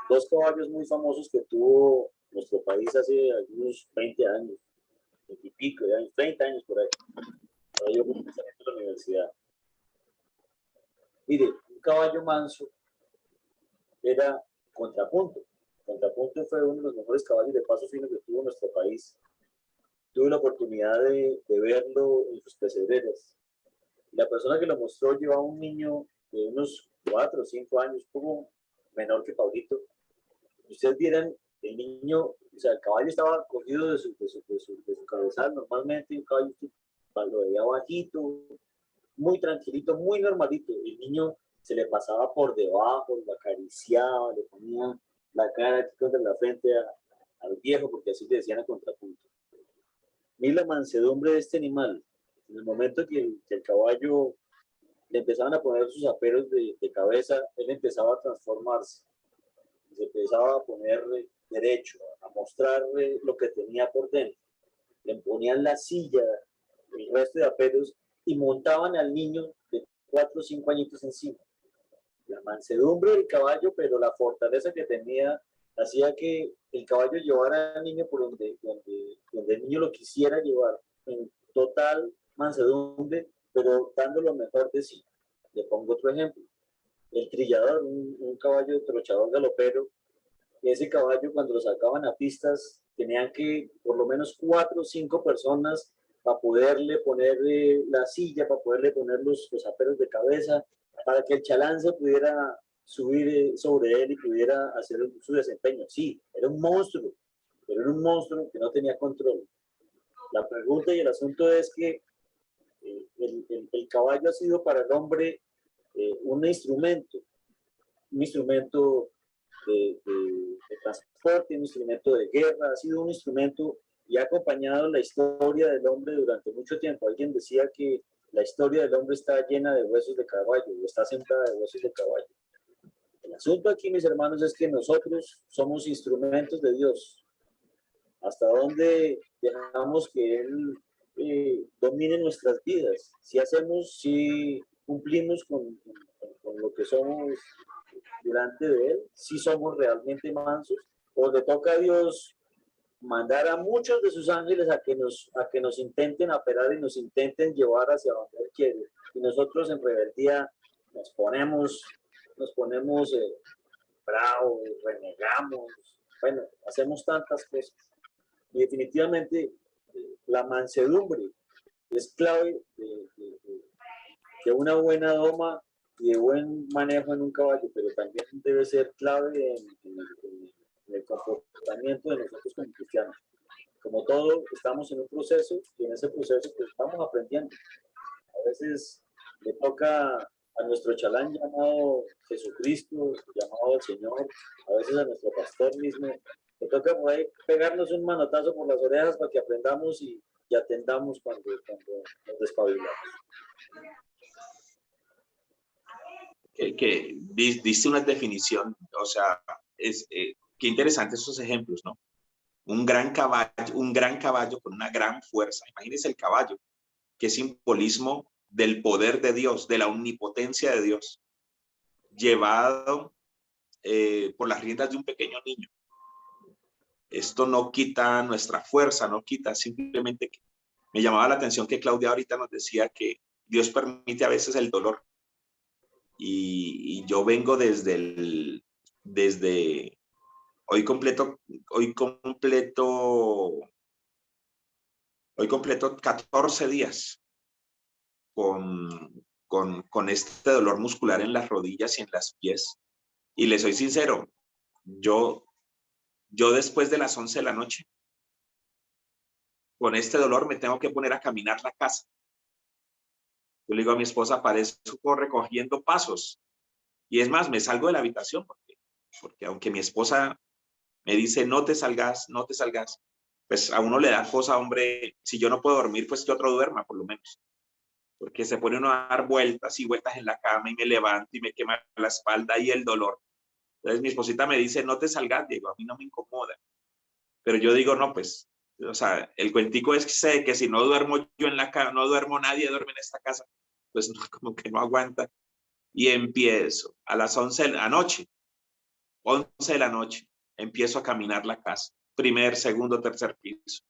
Dos caballos muy famosos que tuvo nuestro país hace algunos 20 años, 20 y pico de años, 30 años por ahí. Ahora yo como saliendo de la universidad. Mire, un caballo manso era Contrapunto. Contrapunto fue uno de los mejores caballos de paso fino que tuvo nuestro país. Tuve la oportunidad de verlo en sus pesebreras. La persona que lo mostró llevaba un niño de unos 4 o 5 años, como menor que Pablito. Ustedes vieran, el niño, o sea, el caballo estaba cogido de su cabezal normalmente, un caballo lo veía bajito, muy tranquilito, muy normalito. El niño se le pasaba por debajo, lo acariciaba, le ponía la cara aquí contra la frente al viejo, porque así le decían a Contrapunto. Mira la mansedumbre de este animal. En el momento que el caballo le empezaban a poner sus aperos de cabeza, él empezaba a transformarse. Se empezaba a ponerle derecho, a mostrarle lo que tenía por dentro. Le ponían la silla, el resto de aperos, y montaban al niño de 4 o 5 añitos encima. La mansedumbre del caballo, pero la fortaleza que tenía, hacía que el caballo llevara al niño por donde el niño lo quisiera llevar, en total mansedumbre, pero dando lo mejor de sí. Le pongo otro ejemplo. El trillador, un caballo de trochador galopero, ese caballo cuando lo sacaban a pistas, tenían que por lo menos 4 o 5 personas para poderle poner la silla, para poderle poner los aperos de cabeza, para que el chalán se pudiera subir sobre él y pudiera hacer su desempeño. Sí, era un monstruo, pero era un monstruo que no tenía control. La pregunta y el asunto es que el caballo ha sido para el hombre un instrumento de transporte, un instrumento de guerra, ha sido un instrumento y ha acompañado la historia del hombre durante mucho tiempo. Alguien decía que la historia del hombre está llena de huesos de caballo, o está sembrada de huesos de caballo. El asunto aquí, mis hermanos, es que nosotros somos instrumentos de Dios. ¿Hasta dónde dejamos que Él domine nuestras vidas? Si cumplimos con lo que somos delante de Él, si somos realmente mansos, o le toca a Dios mandar a muchos de sus ángeles a que nos intenten apelar y nos intenten llevar hacia donde Él quiere. Y nosotros en rebeldía nos ponemos bravos, renegamos, bueno, hacemos tantas cosas. Y definitivamente la mansedumbre es clave de una buena doma y de buen manejo en un caballo, pero también debe ser clave en el comportamiento de nosotros como cristianos. Como todo, estamos en un proceso y en ese proceso pues estamos aprendiendo. A veces le toca a nuestro chalán llamado Jesucristo, llamado el Señor, a veces a nuestro pastor mismo, le toca por ahí pegarnos un manotazo por las orejas para que aprendamos y atendamos cuando nos despabilamos. Que diste una definición, o sea, qué interesantes esos ejemplos, ¿no? Un gran caballo con una gran fuerza. Imagínense el caballo, que es simbolismo del poder de Dios, de la omnipotencia de Dios, llevado por las riendas de un pequeño niño. Esto no quita nuestra fuerza, no quita, simplemente que me llamaba la atención que Claudia ahorita nos decía que Dios permite a veces el dolor. Y yo vengo desde hoy completo 14 días con este dolor muscular en las rodillas y en las pies. Y les soy sincero, yo después de las 11 de la noche, con este dolor me tengo que poner a caminar la casa. Yo le digo a mi esposa, parezco recogiendo pasos. Y es más, me salgo de la habitación porque aunque mi esposa me dice, no te salgas, pues a uno le da cosa, hombre, si yo no puedo dormir, pues que otro duerma, por lo menos. Porque se pone uno a dar vueltas y vueltas en la cama y me levanto y me quema la espalda y el dolor. Entonces mi esposita me dice, no te salgas, Diego, a mí no me incomoda. Pero yo digo, no, pues, o sea, el cuentico es que si no duermo yo en la cama, no duermo, nadie duerme en esta casa, pues no, como que no aguanta. Y empiezo a las 11 de la noche, empiezo a caminar la casa. Primer, segundo, tercer piso.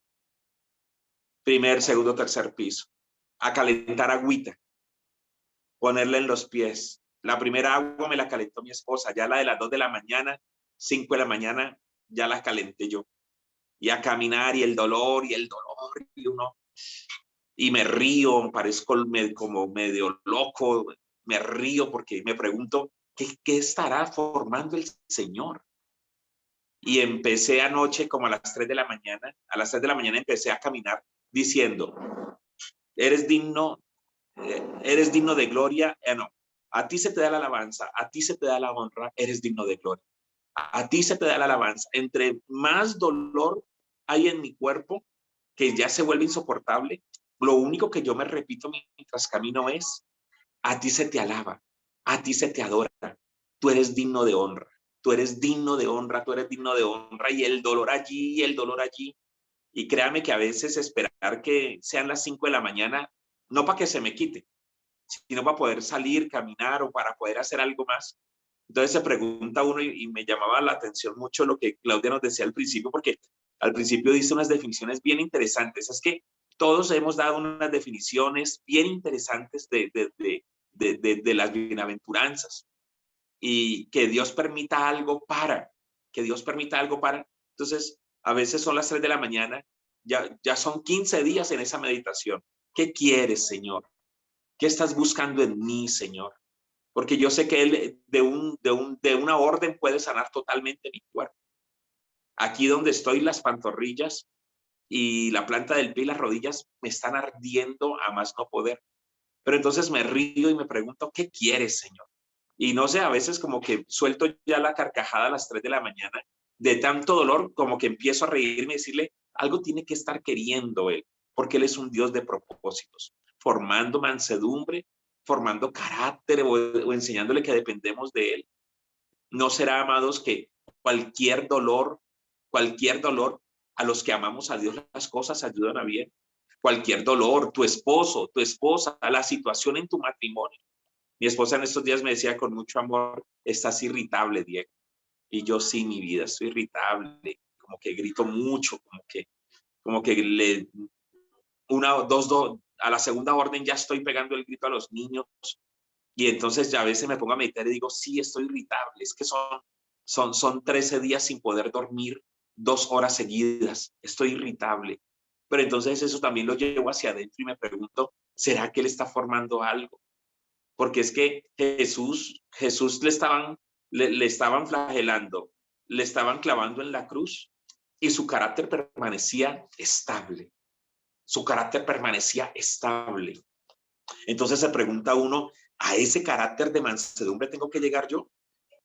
A calentar agüita, ponerla en los pies. La primera agua me la calentó mi esposa, ya la de las 2 de la mañana, 5 de la mañana, ya la calenté yo. Y a caminar y el dolor, y me río, parezco como medio loco, me río porque me pregunto, ¿qué estará formando el Señor? Y empecé anoche como a las 3 de la mañana, empecé a caminar diciendo, eres digno de gloria, no, a ti se te da la alabanza, a ti se te da la honra, eres digno de gloria. A ti se te da la alabanza. Entre más dolor hay en mi cuerpo, que ya se vuelve insoportable, lo único que yo me repito mientras camino es, a ti se te alaba, a ti se te adora, tú eres digno de honra, tú eres digno de honra, y el dolor allí, y créame que a veces esperar que sean las 5 de la mañana, no para que se me quite, sino para poder salir, caminar o para poder hacer algo más. Entonces se pregunta uno y me llamaba la atención mucho lo que Claudia nos decía al principio, porque al principio dice unas definiciones bien interesantes. Es que todos hemos dado unas definiciones bien interesantes de las bienaventuranzas y que Dios permita algo para. Entonces, a veces son las 3 de la mañana, ya son 15 días en esa meditación. ¿Qué quieres, Señor? ¿Qué estás buscando en mí, Señor? porque yo sé que Él de una orden puede sanar totalmente mi cuerpo. Aquí donde estoy, las pantorrillas y la planta del pie y las rodillas me están ardiendo a más no poder. Pero entonces me río y me pregunto, ¿qué quieres, Señor? Y no sé, a veces como que suelto ya la carcajada a las 3 de la mañana, de tanto dolor, como que empiezo a reírme y decirle, algo tiene que estar queriendo Él, porque Él es un Dios de propósitos, formando mansedumbre, formando carácter o enseñándole que dependemos de Él. No será, amados, que cualquier dolor, a los que amamos a Dios, las cosas ayudan a bien. Cualquier dolor, tu esposo, tu esposa, la situación en tu matrimonio. Mi esposa en estos días me decía con mucho amor, estás irritable, Diego. Y yo sí, mi vida, estoy irritable, como que grito mucho, como que a la segunda orden ya estoy pegando el grito a los niños. Y entonces ya a veces me pongo a meditar y digo, sí, estoy irritable, es que son 13 días sin poder dormir 2 horas seguidas, estoy irritable. Pero entonces eso también lo llevo hacia adentro y me pregunto, ¿será que Él está formando algo? Porque es que Jesús le estaban flagelando, le estaban clavando en la cruz y su carácter permanecía estable. Su carácter permanecía estable. Entonces se pregunta uno, ¿a ese carácter de mansedumbre tengo que llegar yo?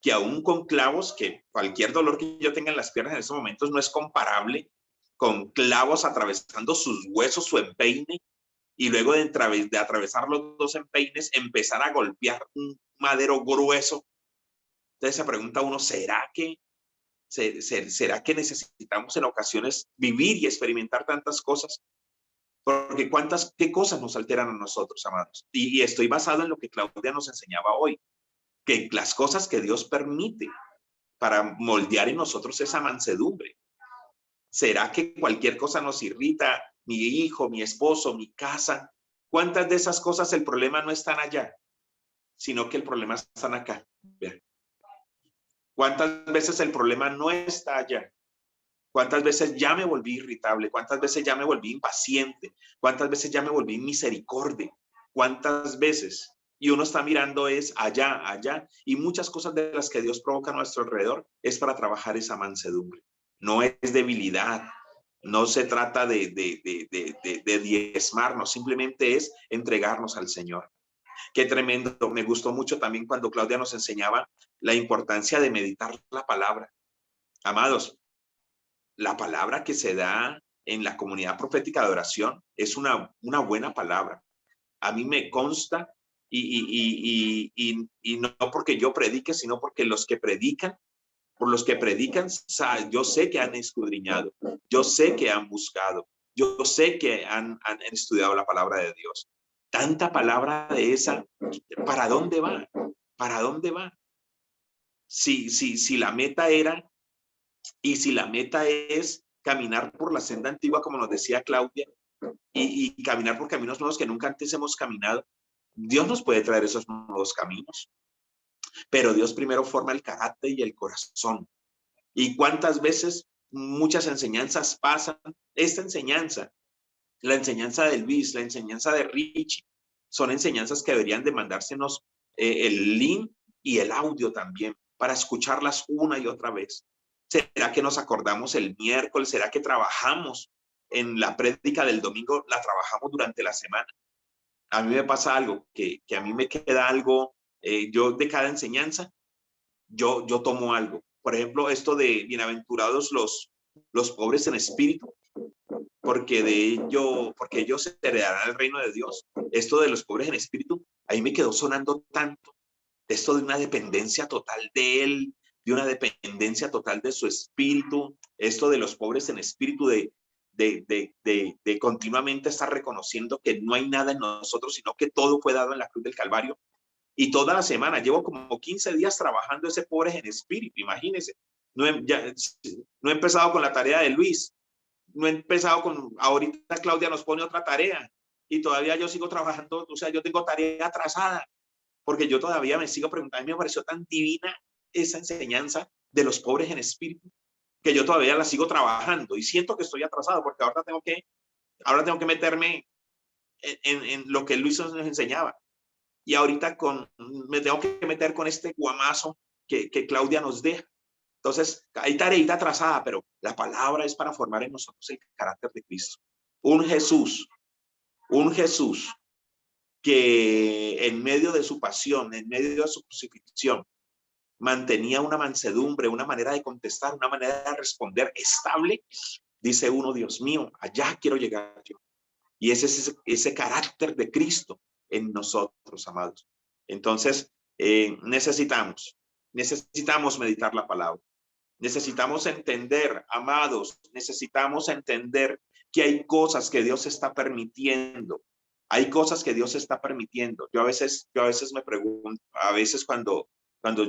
Que aún con clavos, que cualquier dolor que yo tenga en las piernas en estos momentos no es comparable con clavos atravesando sus huesos, su empeine, y luego de atravesar los 2 empeines, empezar a golpear un madero grueso. Entonces se pregunta uno, ¿será que necesitamos en ocasiones vivir y experimentar tantas cosas? Porque qué cosas nos alteran a nosotros, amados. Y estoy basado en lo que Claudia nos enseñaba hoy, que las cosas que Dios permite para moldear en nosotros esa mansedumbre. ¿Será que cualquier cosa nos irrita? Mi hijo, mi esposo, mi casa. ¿Cuántas de esas cosas el problema no están allá, sino que el problema está acá? Vean. ¿Cuántas veces el problema no está allá? ¿Cuántas veces ya me volví irritable? ¿Cuántas veces ya me volví impaciente? ¿Cuántas veces ya me volví misericordia? ¿Cuántas veces? Y uno está mirando es allá, allá. Y muchas cosas de las que Dios provoca a nuestro alrededor es para trabajar esa mansedumbre. No es debilidad. No se trata de diezmarnos. Simplemente es entregarnos al Señor. Qué tremendo. Me gustó mucho también cuando Claudia nos enseñaba la importancia de meditar la palabra. Amados, la palabra que se da en la comunidad profética de oración es una buena palabra. A mí me consta y no porque yo predique, sino porque por los que predican, yo sé que han escudriñado, yo sé que han buscado, yo sé que han estudiado la palabra de Dios. Tanta palabra de esa, ¿para dónde va? ¿Para dónde va? Si la meta era, y si la meta es caminar por la senda antigua, como nos decía Claudia, y caminar por caminos nuevos que nunca antes hemos caminado, Dios nos puede traer esos nuevos caminos. Pero Dios primero forma el carácter y el corazón. ¿Y cuántas veces muchas enseñanzas pasan? Esta enseñanza, la enseñanza de Luis, la enseñanza de Richie, son enseñanzas que deberían de mandársenos el link y el audio también para escucharlas una y otra vez. ¿Será que nos acordamos el miércoles? ¿Será que trabajamos en la prédica del domingo? ¿La trabajamos durante la semana? A mí me pasa algo, que a mí me queda algo, yo de cada enseñanza, yo tomo algo. Por ejemplo, esto de bienaventurados los pobres en espíritu, porque ellos heredarán el reino de Dios. Esto de los pobres en espíritu, ahí me quedó sonando tanto. Esto de una dependencia total de Él, de una dependencia total de su espíritu, esto de los pobres en espíritu, de continuamente estar reconociendo que no hay nada en nosotros, sino que todo fue dado en la cruz del Calvario. Y toda la semana, llevo como 15 días trabajando ese pobres en espíritu, imagínense. No he empezado con la tarea de Luis, no he empezado ahorita Claudia nos pone otra tarea y todavía yo sigo trabajando, o sea, yo tengo tarea atrasada, porque yo todavía me sigo preguntando, a mí me pareció tan divina esa enseñanza de los pobres en espíritu, que yo todavía la sigo trabajando y siento que estoy atrasado, porque ahora tengo que meterme en lo que Luis nos enseñaba. Y ahorita me tengo que meter con este guamazo que Claudia nos deja. Entonces, hay tareita trazada, pero la palabra es para formar en nosotros el carácter de Cristo. Un Jesús que en medio de su pasión, en medio de su crucifixión, mantenía una mansedumbre, una manera de contestar, una manera de responder estable. Dice uno, Dios mío, allá quiero llegar yo. Y ese es ese carácter de Cristo en nosotros, amados. Entonces, necesitamos meditar la palabra. Necesitamos entender, amados, necesitamos entender que hay cosas que Dios está permitiendo. Hay cosas que Dios está permitiendo. Yo a veces me pregunto, a veces cuando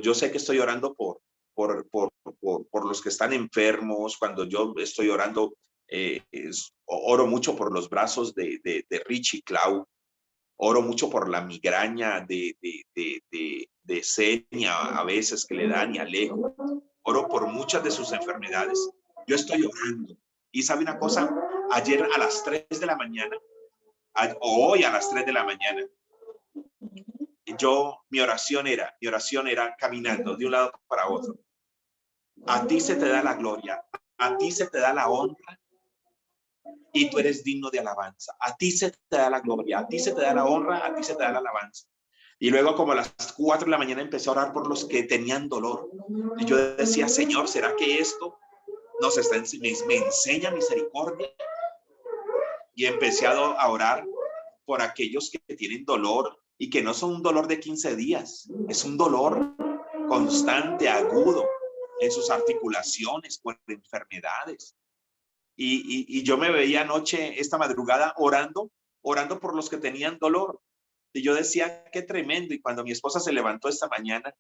yo sé que estoy orando por los que están enfermos, cuando yo estoy orando, oro mucho por los brazos de Richie Clau, oro mucho por la migraña de Senia, a veces que le dan y Alejo, oro por muchas de sus enfermedades. Yo estoy orando. Y sabe una cosa, ayer a las 3 de la mañana, hoy a las 3 de la mañana, mi oración era caminando de un lado para otro. A ti se te da la gloria, a ti se te da la honra y tú eres digno de alabanza. A ti se te da la gloria, a ti se te da la honra, a ti se te da la alabanza. Y luego como a las 4 de la mañana empecé a orar por los que tenían dolor. Y yo decía, Señor, ¿será que esto me enseña misericordia? Y empecé a orar por aquellos que tienen dolor y que no son un dolor de 15 días. Es un dolor constante, agudo en sus articulaciones, por enfermedades. Y yo me veía anoche, esta madrugada, orando por los que tenían dolor. Y yo decía, qué tremendo. Y cuando mi esposa se levantó esta mañana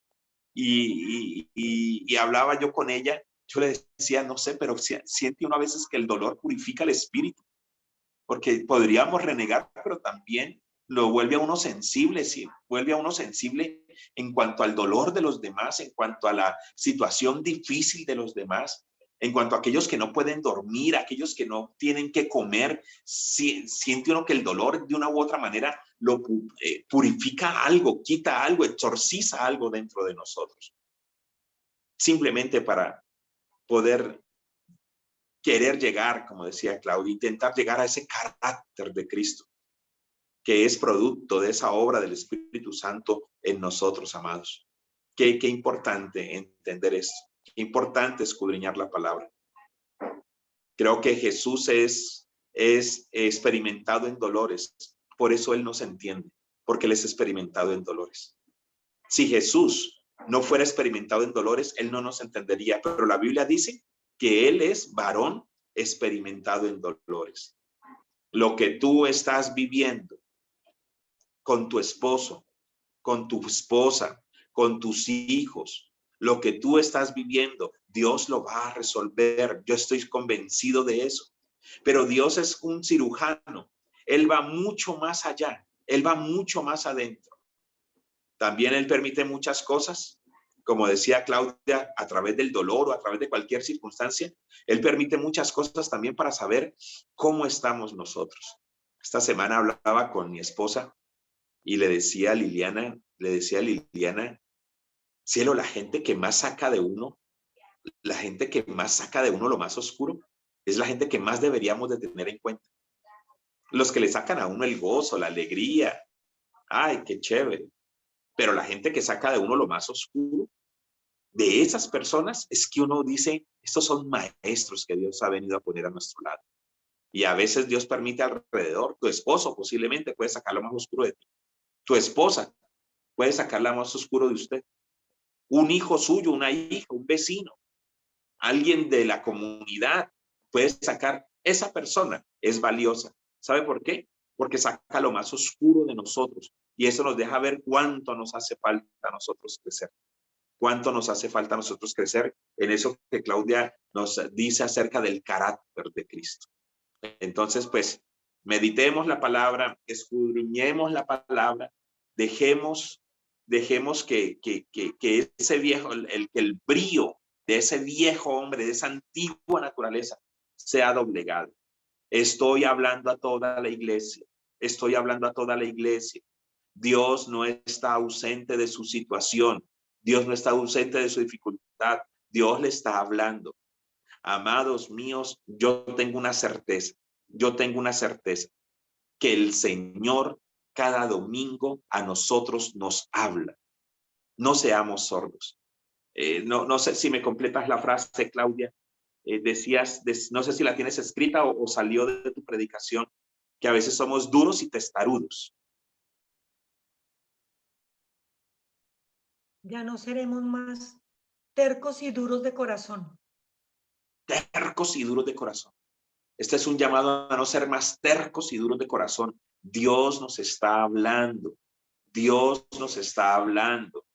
y hablaba yo con ella, yo le decía, no sé, pero siente uno a veces que el dolor purifica el espíritu, porque podríamos renegar, pero también lo vuelve a uno sensible, sí, vuelve a uno sensible en cuanto al dolor de los demás, en cuanto a la situación difícil de los demás, en cuanto a aquellos que no pueden dormir, aquellos que no tienen que comer. Siente uno que el dolor de una u otra manera lo purifica algo, quita algo, exorciza algo dentro de nosotros. Simplemente para poder querer llegar, como decía Claudia, intentar llegar a ese carácter de Cristo, que es producto de esa obra del Espíritu Santo en nosotros, amados. Qué importante entender esto, qué importante escudriñar la palabra. Creo que Jesús es experimentado en dolores, por eso Él nos entiende, porque Él es experimentado en dolores. Si Jesús no fuera experimentado en dolores, Él no nos entendería, pero la Biblia dice que Él es varón experimentado en dolores. Lo que tú estás viviendo con tu esposo, con tu esposa, con tus hijos, lo que tú estás viviendo, Dios lo va a resolver. Yo estoy convencido de eso. Pero Dios es un cirujano. Él va mucho más allá. Él va mucho más adentro. También Él permite muchas cosas, como decía Claudia, a través del dolor o a través de cualquier circunstancia. Él permite muchas cosas también para saber cómo estamos nosotros. Esta semana hablaba con mi esposa y le decía a Liliana, cielo, la gente que más saca de uno, lo más oscuro, es la gente que más deberíamos de tener en cuenta. Los que le sacan a uno el gozo, la alegría, ay, qué chévere. Pero la gente que saca de uno lo más oscuro, de esas personas es que uno dice, estos son maestros que Dios ha venido a poner a nuestro lado. Y a veces Dios permite alrededor, tu esposo posiblemente puede sacar lo más oscuro de ti. Tu esposa puede sacar lo más oscuro de usted. Un hijo suyo, una hija, un vecino, alguien de la comunidad puede sacar. Esa persona es valiosa. ¿Sabe por qué? Porque saca lo más oscuro de nosotros. Y eso nos deja ver cuánto nos hace falta a nosotros crecer. Cuánto nos hace falta a nosotros crecer en eso que Claudia nos dice acerca del carácter de Cristo. Entonces, pues, meditemos la palabra, escudriñemos la palabra, dejemos que ese viejo, el brío de ese viejo hombre, de esa antigua naturaleza, sea doblegado. Estoy hablando a toda la iglesia. Dios no está ausente de su situación. Dios no está ausente de su dificultad. Dios le está hablando. Amados míos, yo tengo una certeza. Yo tengo una certeza que el Señor cada domingo a nosotros nos habla. No seamos sordos. No sé si me completas la frase, Claudia. Decías, no sé si la tienes escrita o salió de tu predicación, que a veces somos duros y testarudos. Ya no seremos más tercos y duros de corazón. Tercos y duros de corazón. Este es un llamado a no ser más tercos y duros de corazón. Dios nos está hablando. Dios nos está hablando.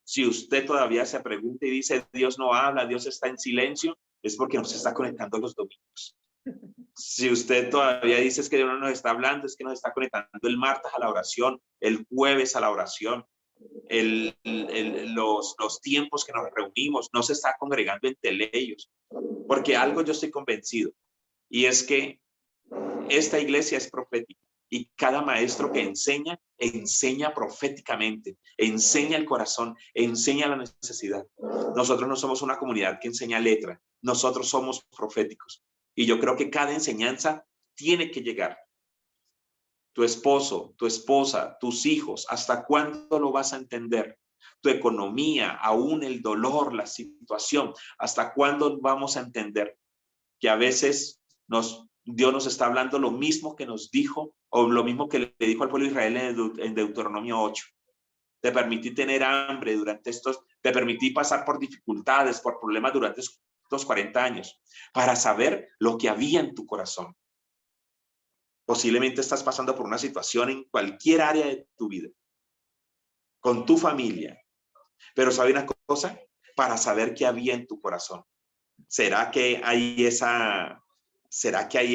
Si usted todavía se pregunta y dice, Dios no habla, Dios está en silencio, es porque nos está conectando los domingos. Si usted todavía dice es que Dios no nos está hablando, es que nos está conectando el martes a la oración, el jueves a la oración, los tiempos que nos reunimos, no se está congregando entre ellos. Porque algo yo estoy convencido, y es que esta iglesia es profética. Y cada maestro que enseña, enseña proféticamente, enseña el corazón, enseña la necesidad. Nosotros no somos una comunidad que enseña letra, nosotros somos proféticos. Y yo creo que cada enseñanza tiene que llegar. Tu esposo, tu esposa, tus hijos, ¿hasta cuándo lo vas a entender? Tu economía, aún el dolor, la situación, ¿hasta cuándo vamos a entender que a veces Dios nos está hablando lo mismo que nos dijo, o lo mismo que le dijo al pueblo de Israel en Deuteronomio 8? Te permití tener hambre te permití pasar por dificultades, por problemas durante estos 40 años, para saber lo que había en tu corazón. Posiblemente estás pasando por una situación en cualquier área de tu vida, con tu familia, pero ¿sabe una cosa? Para saber qué había en tu corazón. ¿Será que hay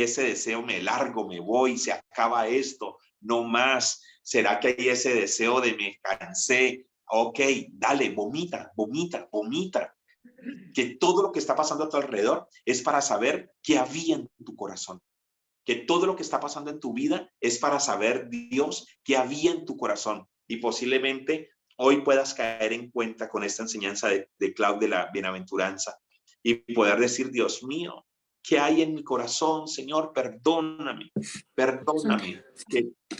ese deseo, me largo, me voy, se acaba esto, no más? ¿Será que hay ese deseo de me cansé? Ok, dale, vomita, vomita, vomita. Que todo lo que está pasando a tu alrededor es para saber qué había en tu corazón. Que todo lo que está pasando en tu vida es para saber, Dios, qué había en tu corazón. Y posiblemente hoy puedas caer en cuenta con esta enseñanza de Claudia de la bienaventuranza y poder decir, Dios mío, ¿qué hay en mi corazón, Señor? Perdóname, perdóname.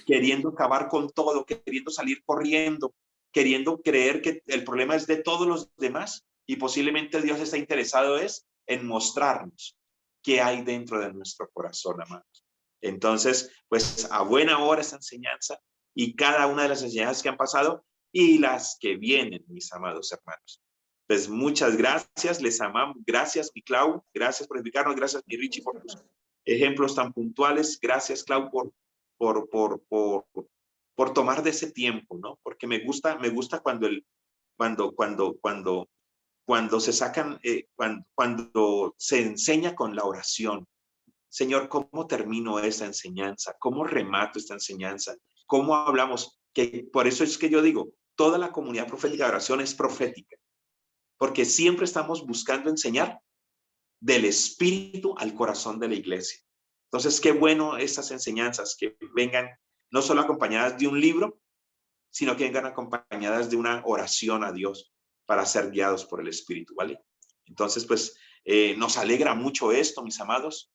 Queriendo acabar con todo, queriendo salir corriendo, queriendo creer que el problema es de todos los demás y posiblemente Dios está interesado en mostrarnos qué hay dentro de nuestro corazón, amados. Entonces, pues a buena hora esta enseñanza y cada una de las enseñanzas que han pasado y las que vienen, mis amados hermanos. Pues muchas gracias, les amamos. Gracias, mi Clau, gracias por explicarnos, gracias, mi Richie, por tus ejemplos tan puntuales. Gracias, Clau, por tomar de ese tiempo, ¿no? Porque me gusta cuando se sacan, cuando se enseña con la oración. Señor, ¿cómo termino esta enseñanza? ¿Cómo remato esta enseñanza? ¿Cómo hablamos? Que por eso es que yo digo, toda la comunidad profética de oración es profética, porque siempre estamos buscando enseñar del espíritu al corazón de la iglesia. Entonces, qué bueno estas enseñanzas que vengan no solo acompañadas de un libro, sino que vengan acompañadas de una oración a Dios para ser guiados por el Espíritu, ¿vale? Entonces, pues, nos alegra mucho esto, mis amados.